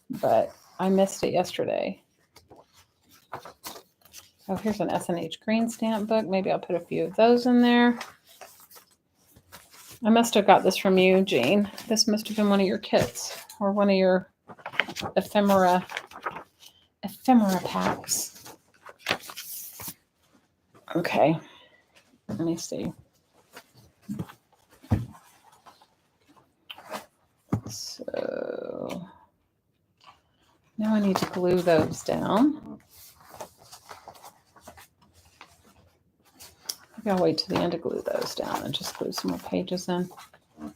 But I missed it yesterday. Oh, here's an S&H green stamp book. Maybe I'll put a few of those in there. I must have got this from you, Jean. This must have been one of your kits or one of your ephemera packs. Okay. Let me see. So now I need to glue those down. Maybe I'll wait till the end to glue those down and just glue some more pages in. I'm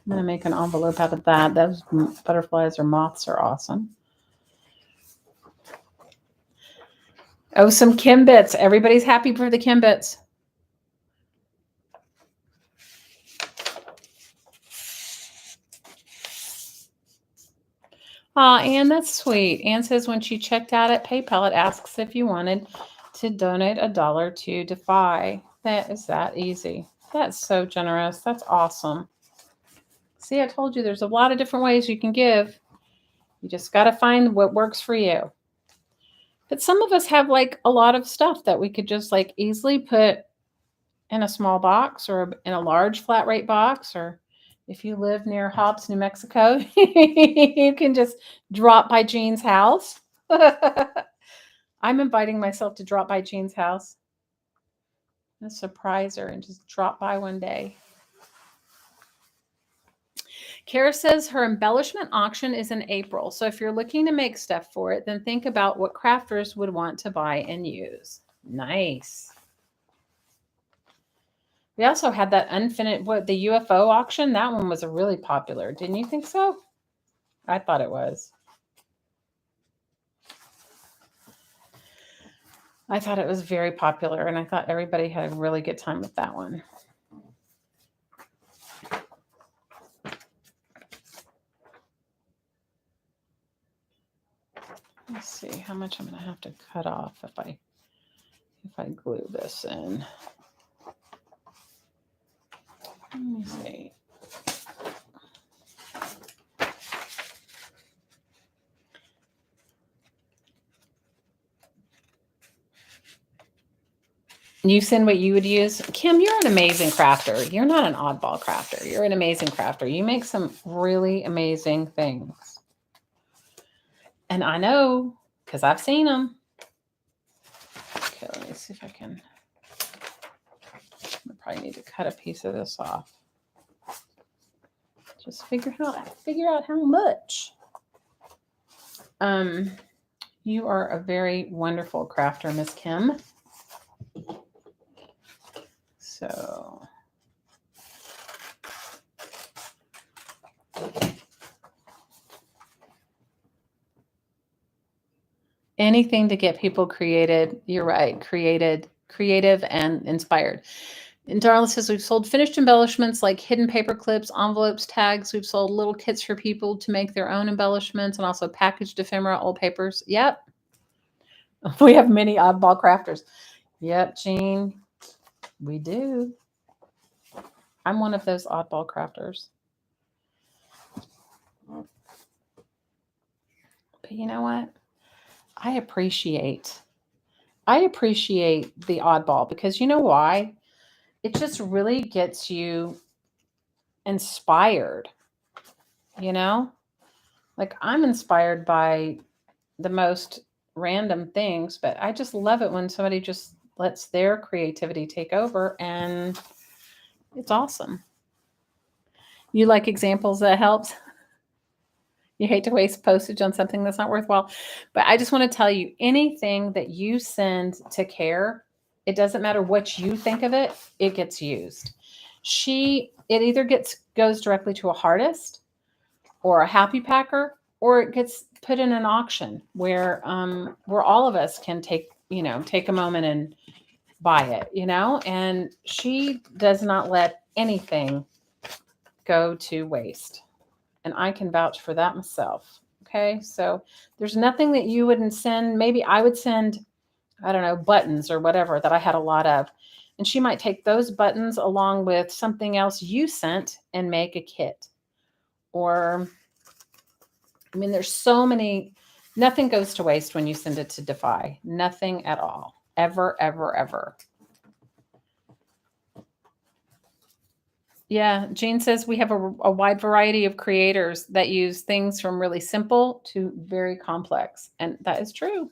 going to make an envelope out of that. Those butterflies or moths are awesome. Oh, some Kim bits. Everybody's happy for the Kim bits. Oh, Anne, that's sweet. Anne says when she checked out at PayPal, it asks if you wanted to donate $1 to Dafi. That is that easy. That's so generous. That's awesome. See, I told you there's a lot of different ways you can give. You just got to find what works for you. But some of us have like a lot of stuff that we could just like easily put in a small box or in a large flat rate box, or if you live near Hobbs, New Mexico, you can just drop by Jean's house. I'm inviting myself to drop by Jean's house and surprise her and just drop by one day. Kara says her embellishment auction is in April. So if you're looking to make stuff for it, then think about what crafters would want to buy and use. Nice. We also had that unfinished, the UFO auction. That one was really popular. Didn't you think so? I thought it was. I thought it was very popular, and I thought everybody had a really good time with that one. Let's see how much I'm going to have to cut off if I glue this in. Let me see. You send what you would use. Kim, you're an amazing crafter. You're not an oddball crafter. You're an amazing crafter. You make some really amazing things. And I know because I've seen them. Okay, let me see if I can. I probably need to cut a piece of this off. Just figure out how much. You are a very wonderful crafter, Miss Kim. So Anything to get people created. You're right. Creative and inspired. And Darla says we've sold finished embellishments like hidden paper clips, envelopes, tags. We've sold little kits for people to make their own embellishments and also packaged ephemera, old papers. Yep. We have many oddball crafters. Yep, Jean. We do. I'm one of those oddball crafters. But you know what? I appreciate the oddball because you know why? It just really gets you inspired, you know? Like I'm inspired by the most random things, but I just love it when somebody just lets their creativity take over and it's awesome. You like examples that helps? You hate to waste postage on something that's not worthwhile. But I just want to tell you anything that you send to Care, it doesn't matter what you think of it, it gets used. It either goes directly to a artist or a happy packer, or it gets put in an auction where all of us can take a moment and buy it, and she does not let anything go to waste. And I can vouch for that myself. Okay. So there's nothing that you wouldn't send. Maybe I would send, I don't know, buttons or whatever that I had a lot of. And she might take those buttons along with something else you sent and make a kit. Or, I mean, there's so many, nothing goes to waste when you send it to Dafi. Nothing at all. Ever, ever, ever. Yeah, Jean says we have a wide variety of creators that use things from really simple to very complex. And that is true.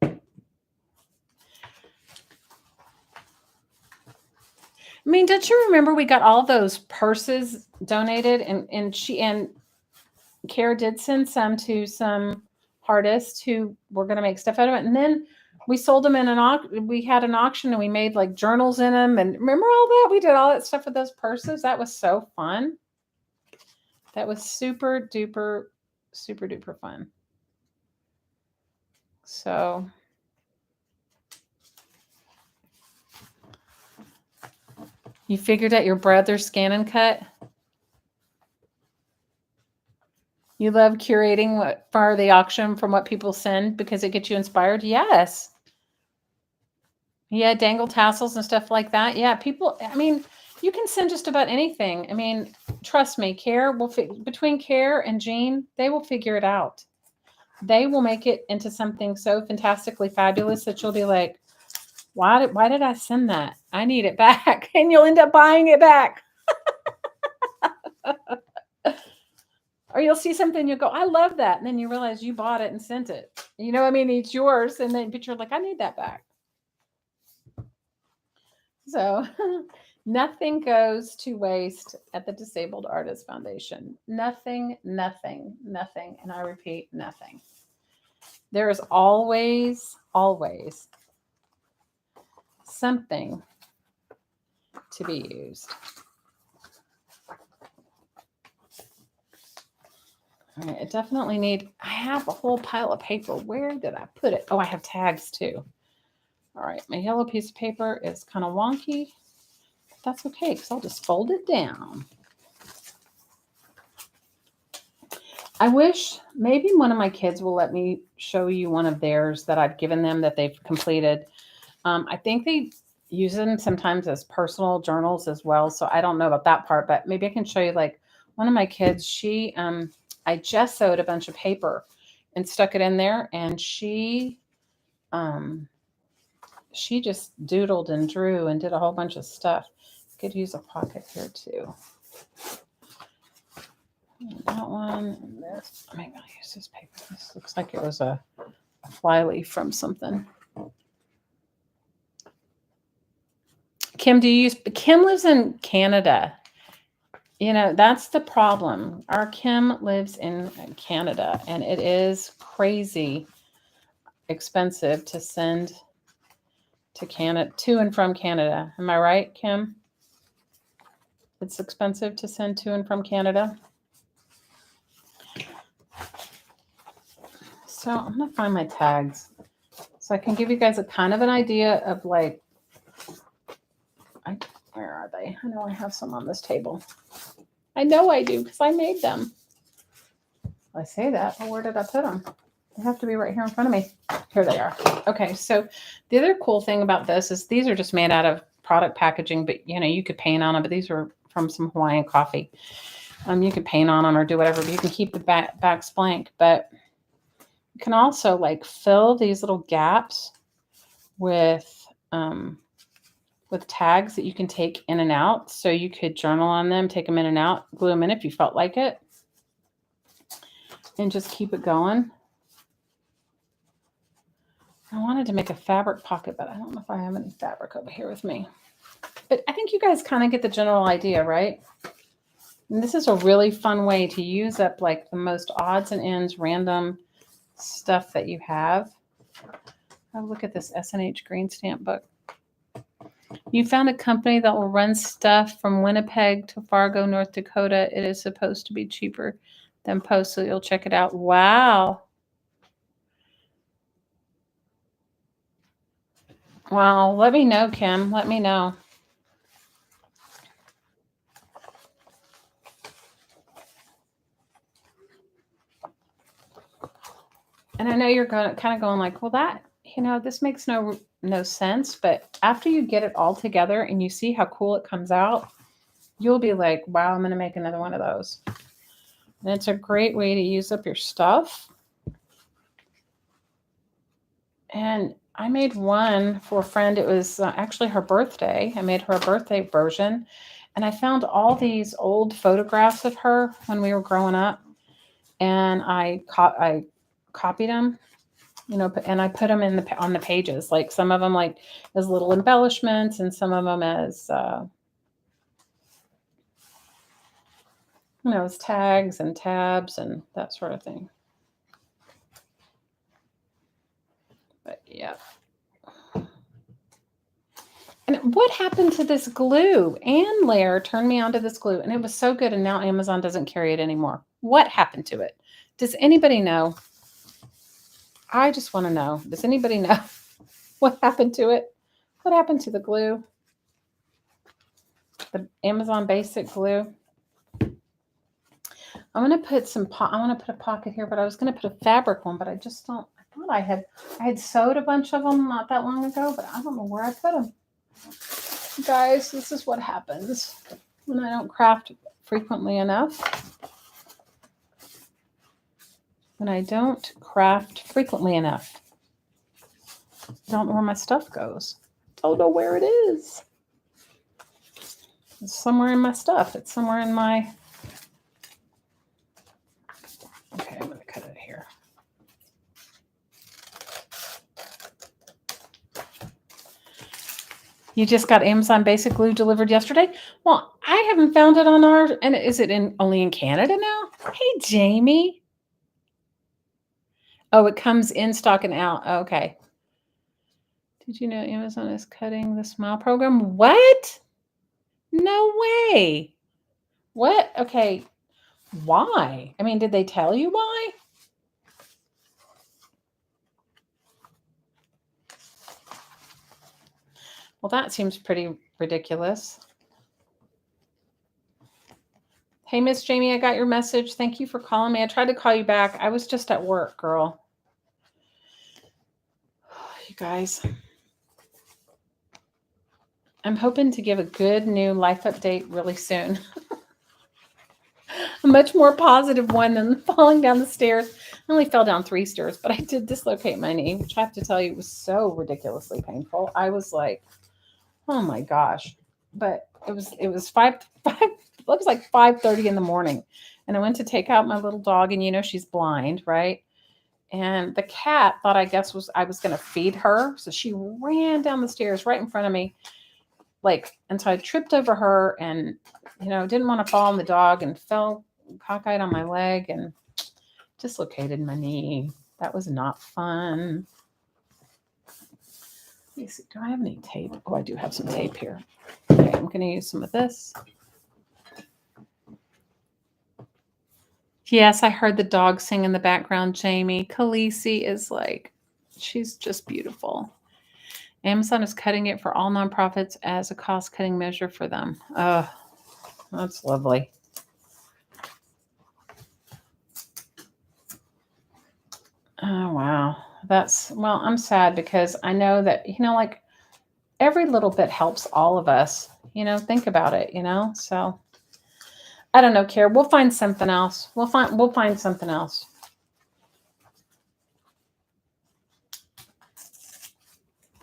I mean, don't you remember we got all those purses donated and Kara did send some to some artists who were going to make stuff out of it. And then we sold them in we had an auction and we made like journals in them. And remember all that? We did all that stuff with those purses. That was so fun. That was super duper fun. So you figured out your brother's scan and cut? You love curating what for the auction from what people send because it gets you inspired? Yes. Yeah, dangle tassels and stuff like that. Yeah, people, I mean, you can send just about anything. I mean, trust me, between Care and Jean, they will figure it out. They will make it into something so fantastically fabulous that you'll be like, why did I send that? I need it back. And you'll end up buying it back. Or you'll see something, you'll go, I love that. And then you realize you bought it and sent it. You know what I mean? It's yours. And then, but you're like, I need that back. So nothing goes to waste at the Disabled Artists Foundation. Nothing. And I repeat, nothing. There is always something to be used. All right, I definitely I have a whole pile of paper. Where did I put it? Oh, I have tags too. All right, my yellow piece of paper is kind of wonky. But that's okay, because I'll just fold it down. I wish maybe one of my kids will let me show you one of theirs that I've given them that they've completed. I think they use them sometimes as personal journals as well. So I don't know about that part, but maybe I can show you like one of my kids. I just sewed a bunch of paper and stuck it in there, and she just doodled and drew and did a whole bunch of stuff. Could use a pocket here too. And that one and this. Maybe I'll use this paper. This looks like it was a flyleaf from something. Kim, Kim lives in Canada. You know, that's the problem. Our Kim lives in Canada, and it is crazy expensive to send to Canada, to and from Canada. Am I right, Kim? It's expensive to send to and from Canada. So I'm going to find my tags so I can give you guys a kind of an idea of like, where are they? I know I have some on this table. I know I do because I made them. I say that, but where did I put them? They have to be right here in front of me. Here they are. Okay, so the other cool thing about this is these are just made out of product packaging, but you know, you could paint on them, but these are from some Hawaiian coffee. You could paint on them or do whatever, but you can keep the backs blank. But you can also like fill these little gaps with tags that you can take in and out. So you could journal on them, take them in and out, glue them in if you felt like it, and just keep it going. I wanted to make a fabric pocket, but I don't know if I have any fabric over here with me. But I think you guys kind of get the general idea, right? And this is a really fun way to use up like the most odds and ends, random stuff that you have. Oh, look at this S&H green stamp book. You found a company that will run stuff from Winnipeg to Fargo, North Dakota. It is supposed to be cheaper than post, so you'll check it out. Wow. Well, let me know, Kim. Let me know. And I know you're kind of going like, well, that, you know, this makes no sense. But after you get it all together and you see how cool it comes out, you'll be like, wow, I'm going to make another one of those. And it's a great way to use up your stuff. And I made one for a friend. It was actually her birthday. I made her a birthday version. And I found all these old photographs of her when we were growing up. And I copied them, you know, and I put them on the pages. Like some of them like as little embellishments and some of them as, you know, as tags and tabs and that sort of thing. But yeah. And what happened to this glue? Ann Lair turned me onto this glue, and it was so good, and now Amazon doesn't carry it anymore. What happened to it? Does anybody know? I just want to know. Does anybody know what happened to it? What happened to the glue? The Amazon Basic glue. I'm going to put I want to put a pocket here, but I was going to put a fabric one, but I just don't. I thought I had sewed a bunch of them not that long ago, but I don't know where I put them. Guys, this is what happens when I don't craft frequently enough. When I don't craft frequently enough. I don't know where my stuff goes. Don't know where it is. It's somewhere in my stuff. It's somewhere in my... Okay, I'm going to cut it here. You just got Amazon Basic Glue delivered yesterday? Well, I haven't found it on our... And is it only in Canada now? Hey, Jamie. Oh, it comes in stock and out. Okay. Did you know Amazon is cutting the Smile program? What? No way. What? Okay. Why? I mean, did they tell you why? Well, that seems pretty ridiculous. Hey, Miss Jamie, I got your message. Thank you for calling me. I tried to call you back. I was just at work, girl. You guys. I'm hoping to give a good new life update really soon. A much more positive one than falling down the stairs. I only fell down 3 stairs, but I did dislocate my knee, which I have to tell you was so ridiculously painful. I was like, oh my gosh. But it was 5 it was like 5:30 in the morning. And I went to take out my little dog, and you know she's blind, right? And the cat thought I was going to feed her. So she ran down the stairs right in front of me. And so I tripped over her and, you know, didn't want to fall on the dog and fell cockeyed on my leg and dislocated my knee. That was not fun. Let me see. Do I have any tape? Oh, I do have some tape here. Okay, I'm going to use some of this. Yes, I heard the dog sing in the background, Jamie. Khaleesi is like, she's just beautiful. Amazon is cutting it for all nonprofits as a cost-cutting measure for them. Oh, that's lovely. Oh, wow. Well, I'm sad because I know that, like every little bit helps all of us. Think about it, So I don't know, Care. We'll find something else. We'll find something else.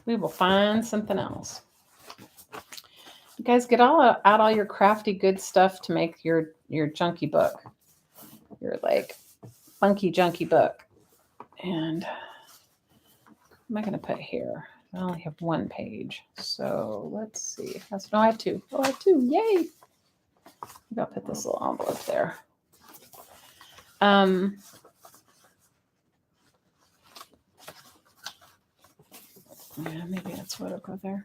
We will find something else. You guys get out all your crafty good stuff to make your junky book. Your like funky junky book. And what am I going to put here? I only have one page. So let's see. No, I have two. Oh, I have two. Yay. Maybe I'll put this little envelope there. Yeah, maybe that's what will go there.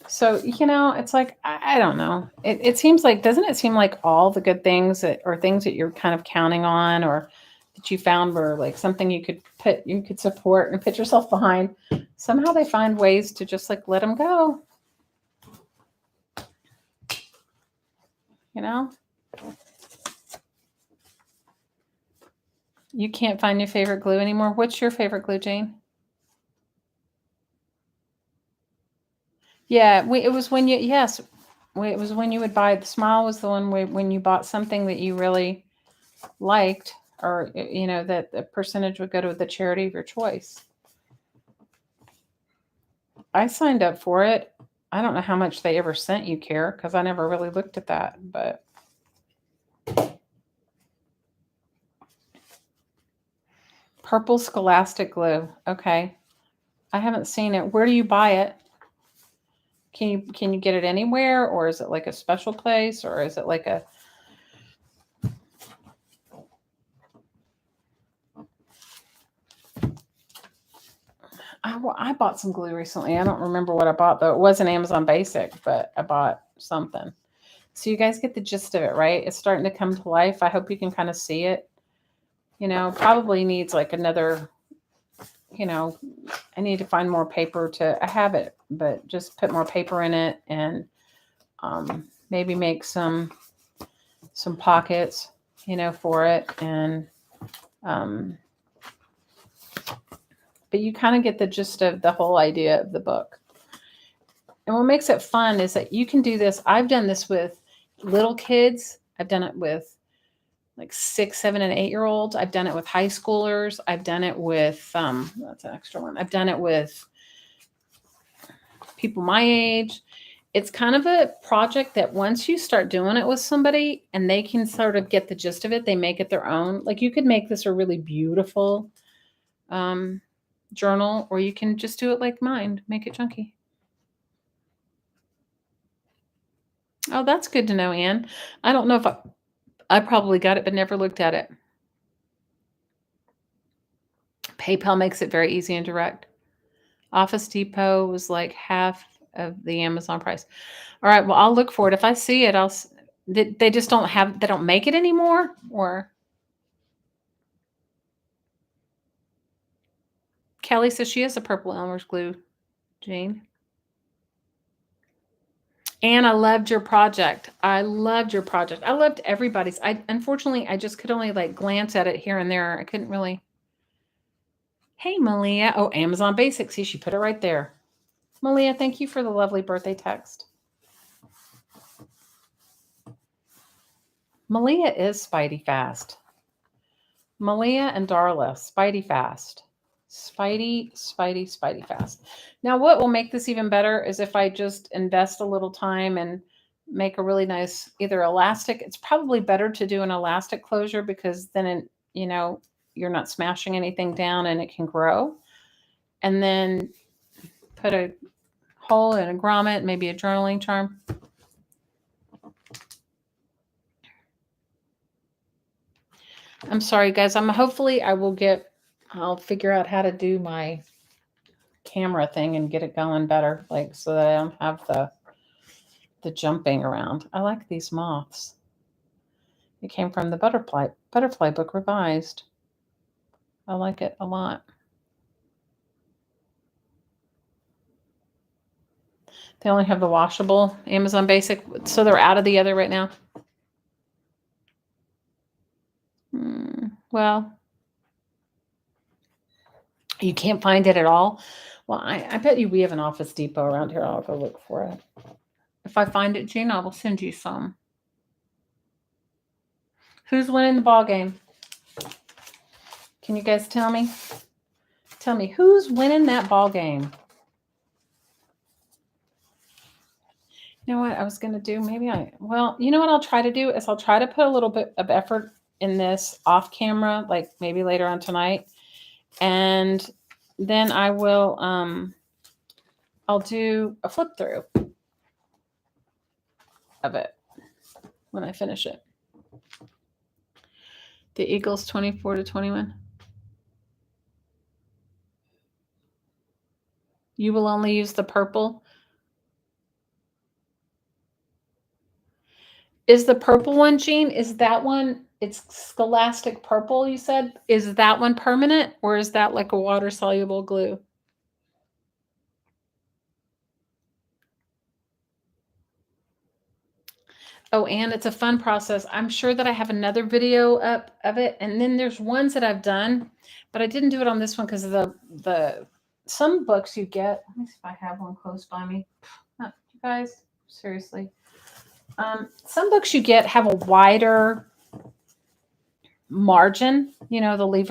So, it's like, I don't know. It seems like, doesn't it seem like all the good things or things that you're kind of counting on or that you found were like something you could support and put yourself behind, somehow they find ways to just like let them go. You can't find your favorite glue anymore. What's your favorite glue, Jane? Yeah, it was when you would buy. The Smile was the one when you bought something that you really liked, or that the percentage would go to the charity of your choice. I signed up for it. I don't know how much they ever sent you, Care, because I never really looked at that. But purple Scholastic glue. Okay, I haven't seen it. Where do you buy it? Can you get it anywhere, or is it like a special place, or is it like a? I bought some glue recently. I don't remember what I bought though. It wasn't Amazon Basic, but I bought something. So you guys get the gist of it, right? It's starting to come to life. I hope you can kind of see it. Probably needs like another. I need to find more paper I have it, but just put more paper in it and maybe make some pockets, for it. And, but you kind of get the gist of the whole idea of the book. And what makes it fun is that you can do this. I've done this with little kids. I've done it with like 6, 7, and 8-year-olds. I've done it with high schoolers. I've done it with, that's an extra one. I've done it with people my age. It's kind of a project that once you start doing it with somebody and they can sort of get the gist of it, they make it their own. Like you could make this a really beautiful journal, or you can just do it like mine, make it chunky. Oh, that's good to know, Anne. I don't know if I probably got it, but never looked at it. PayPal makes it very easy and direct. Office Depot was like half of the Amazon price. All right, well, I'll look for it. If I see it, they just they don't make it anymore, or Kelly says she has a purple Elmer's glue, Jane. And I loved your project. I loved everybody's. Unfortunately, I just could only like glance at it here and there. I couldn't really. Hey, Malia. Oh, Amazon Basics. See, she put it right there. Malia, thank you for the lovely birthday text. Malia is Spidey fast. Malia and Darla, Spidey fast. Spidey fast. Now, what will make this even better is if I just invest a little time and make a really nice either elastic. It's probably better to do an elastic closure because then, you're not smashing anything down and it can grow. And then put a hole and a grommet, maybe a journaling charm. I'm sorry, guys. Hopefully I'll figure out how to do my camera thing and get it going better, like so that I don't have the jumping around. I like these moths. It came from the Butterfly Book Revised. I like it a lot. They only have the washable Amazon Basic, so they're out of the other right now. Well, you can't find it at all. Well, I bet you we have an Office Depot around here. I'll go look for it. If I find it, Gina, I will send you some. Who's winning the ball game? Can you guys tell me? Tell me who's winning that ball game. You know what I was going to do? Well, you know what I'll try to do is I'll try to put a little bit of effort in this off camera, like maybe later on tonight. And then I will, I'll do a flip through of it when I finish it. The Eagles 24-21. You will only use the purple. Is the purple one, Jean? Is that one? It's Scholastic Purple, you said? Is that one permanent or is that like a water soluble glue? Oh, and it's a fun process. I'm sure that I have another video up of it. And then there's ones that I've done, but I didn't do it on this one because of the some books you get. Let me see if I have one close by me. You guys, seriously. Some books you get have a wider margin, they'll leave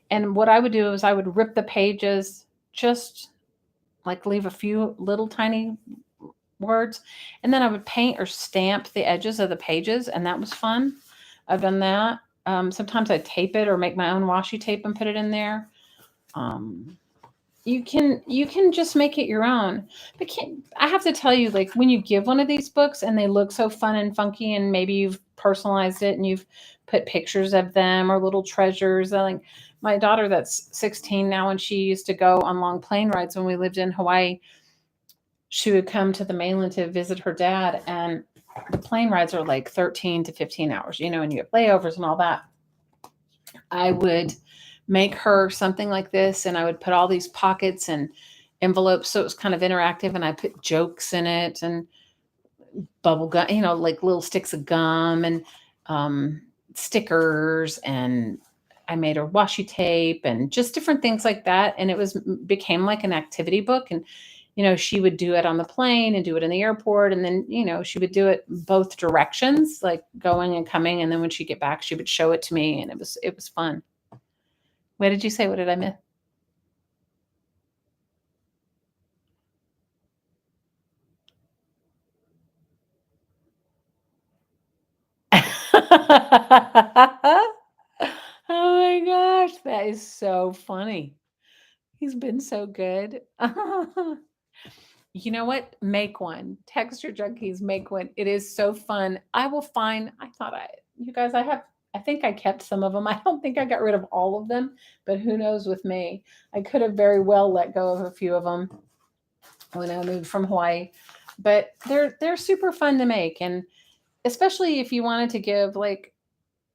and what I would do is I would rip the pages, just like leave a few little tiny words, and then I would paint or stamp the edges of the pages, and that was fun. I've done that. Sometimes I tape it or make my own washi tape and put it in there. You can just make it your own. But I have to tell you, like when you give one of these books and they look so fun and funky, and maybe you've personalized it and you've put pictures of them or little treasures. Like my daughter that's 16 now, and she used to go on long plane rides when we lived in Hawaii. She would come to the mainland to visit her dad, and the plane rides are like 13 to 15 hours, and you have layovers and all that. I would make her something like this, and I would put all these pockets and envelopes so it was kind of interactive, and I put jokes in it and bubble gum, like little sticks of gum and stickers, and I made her washi tape and just different things like that. And it became like an activity book. And she would do it on the plane and do it in the airport, and then she would do it both directions, like going and coming, and then when she'd get back she would show it to me, and it was fun. What did you say? What did I miss? Oh my gosh, that is so funny. He's been so good. You know what? Make one. Texture Junkies, make one. It is so fun. You guys, I think I kept some of them. I don't think I got rid of all of them, but who knows with me. I could have very well let go of a few of them when I moved from Hawaii. But they're super fun to make, and especially if you wanted to give, like,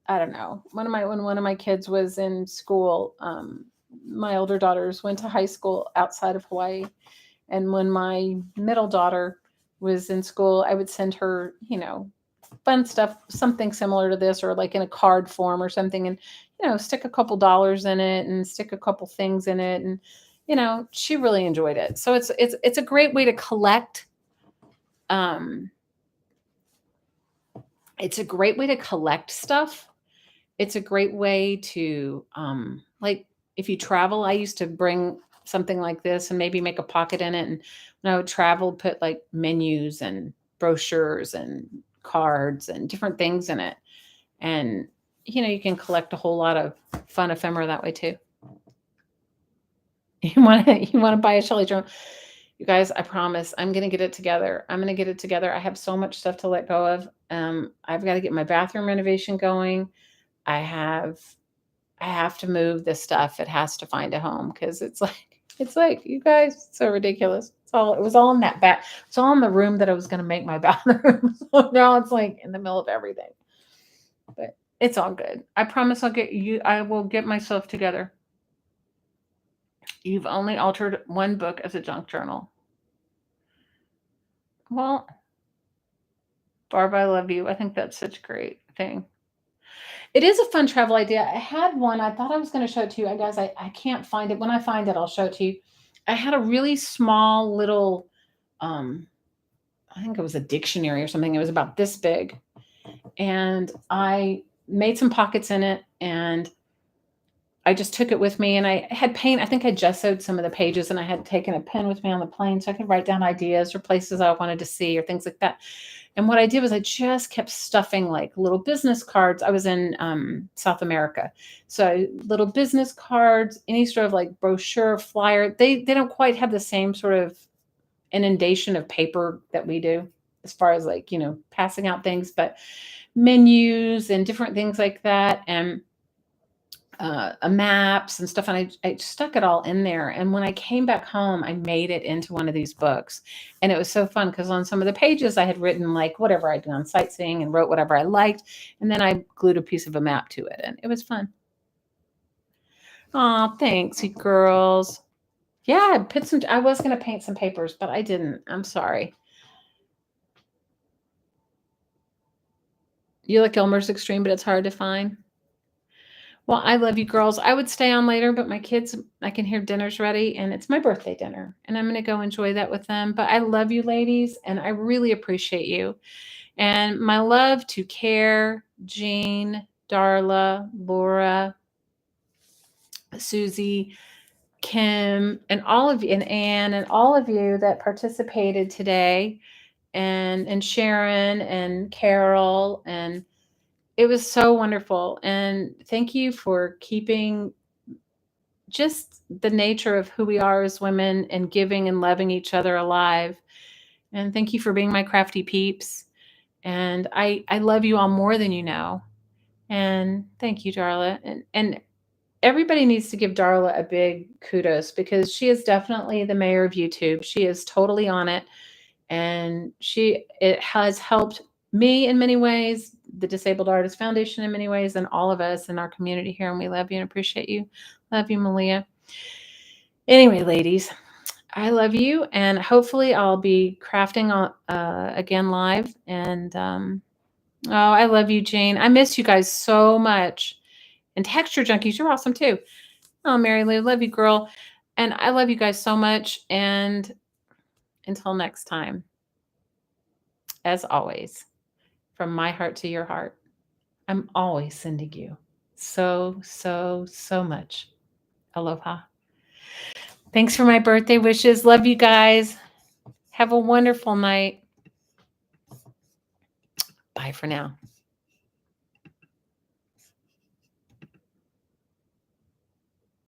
I don't know, when one of my kids was in school, my older daughters went to high school outside of Hawaii. And when my middle daughter was in school, I would send her, fun stuff, something similar to this, or like in a card form or something, and, stick a couple dollars in it and stick a couple things in it. And, she really enjoyed it. So it's a great way to collect. It's a great way to collect stuff. It's a great way to, like, if you travel, I used to bring something like this and maybe make a pocket in it. And when I would travel, put like menus and brochures and cards and different things in it. And, you can collect a whole lot of fun ephemera that way too. You want to buy a Shelley journal. You guys, I promise I'm going to get it together. I have so much stuff to let go of. I've got to get my bathroom renovation going. I have to move this stuff. It has to find a home, because it's like, you guys, it's so ridiculous. It was all in it's all in the room that I was going to make my bathroom. So now it's like in the middle of everything. But it's all good. I promise I will get myself together. You've only altered one book as a junk journal. Well, Barb, I love you. I think that's such a great thing. It is a fun travel idea. I had one. I thought I was going to show it to you. Guys, I can't find it. When I find it, I'll show it to you. I had a really small little, um, I think it was a dictionary or something. It was about this big. And I made some pockets in it, and I just took it with me, and I had paint. I think I gessoed some of the pages, and I had taken a pen with me on the plane so I could write down ideas or places I wanted to see or things like that. And what I did was I just kept stuffing like little business cards. I was in South America. So little business cards, any sort of like brochure, flyer, they don't quite have the same sort of inundation of paper that we do as far as like, passing out things, but menus and different things like that. And maps and stuff, and I stuck it all in there. And when I came back home, I made it into one of these books, and it was so fun because on some of the pages I had written like whatever I'd done sightseeing and wrote whatever I liked, and then I glued a piece of a map to it, and it was fun. Oh, thanks, you girls. Yeah, I was gonna paint some papers, but I didn't. I'm sorry. You like Elmer's Extreme, but it's hard to find. Well, I love you girls. I would stay on later, but my kids, I can hear dinner's ready, and it's my birthday dinner, and I'm going to go enjoy that with them. But I love you ladies, and I really appreciate you. And my love to Care, Jean, Darla, Laura, Susie, Kim, and all of you, and Anne, and all of you that participated today, and Sharon and Carol, and it was so wonderful. And thank you for keeping just the nature of who we are as women and giving and loving each other alive. And thank you for being my crafty peeps. And I love you all more than you know. And thank you, Darla. And everybody needs to give Darla a big kudos because she is definitely the mayor of YouTube. She is totally on it. And it has helped me in many ways, the Disabled Artists Foundation in many ways, and all of us in our community here. And we love you and appreciate you. Love you, Malia. Anyway, ladies, I love you, and hopefully I'll be crafting again live. And oh, I love you, Jane. I miss you guys so much. And Texture Junkies, you're awesome too. Oh, Mary Lou, love you, girl. And I love you guys so much. And until next time, as always, from my heart to your heart, I'm always sending you so, so, so much aloha. Thanks for my birthday wishes. Love you guys. Have a wonderful night. Bye for now.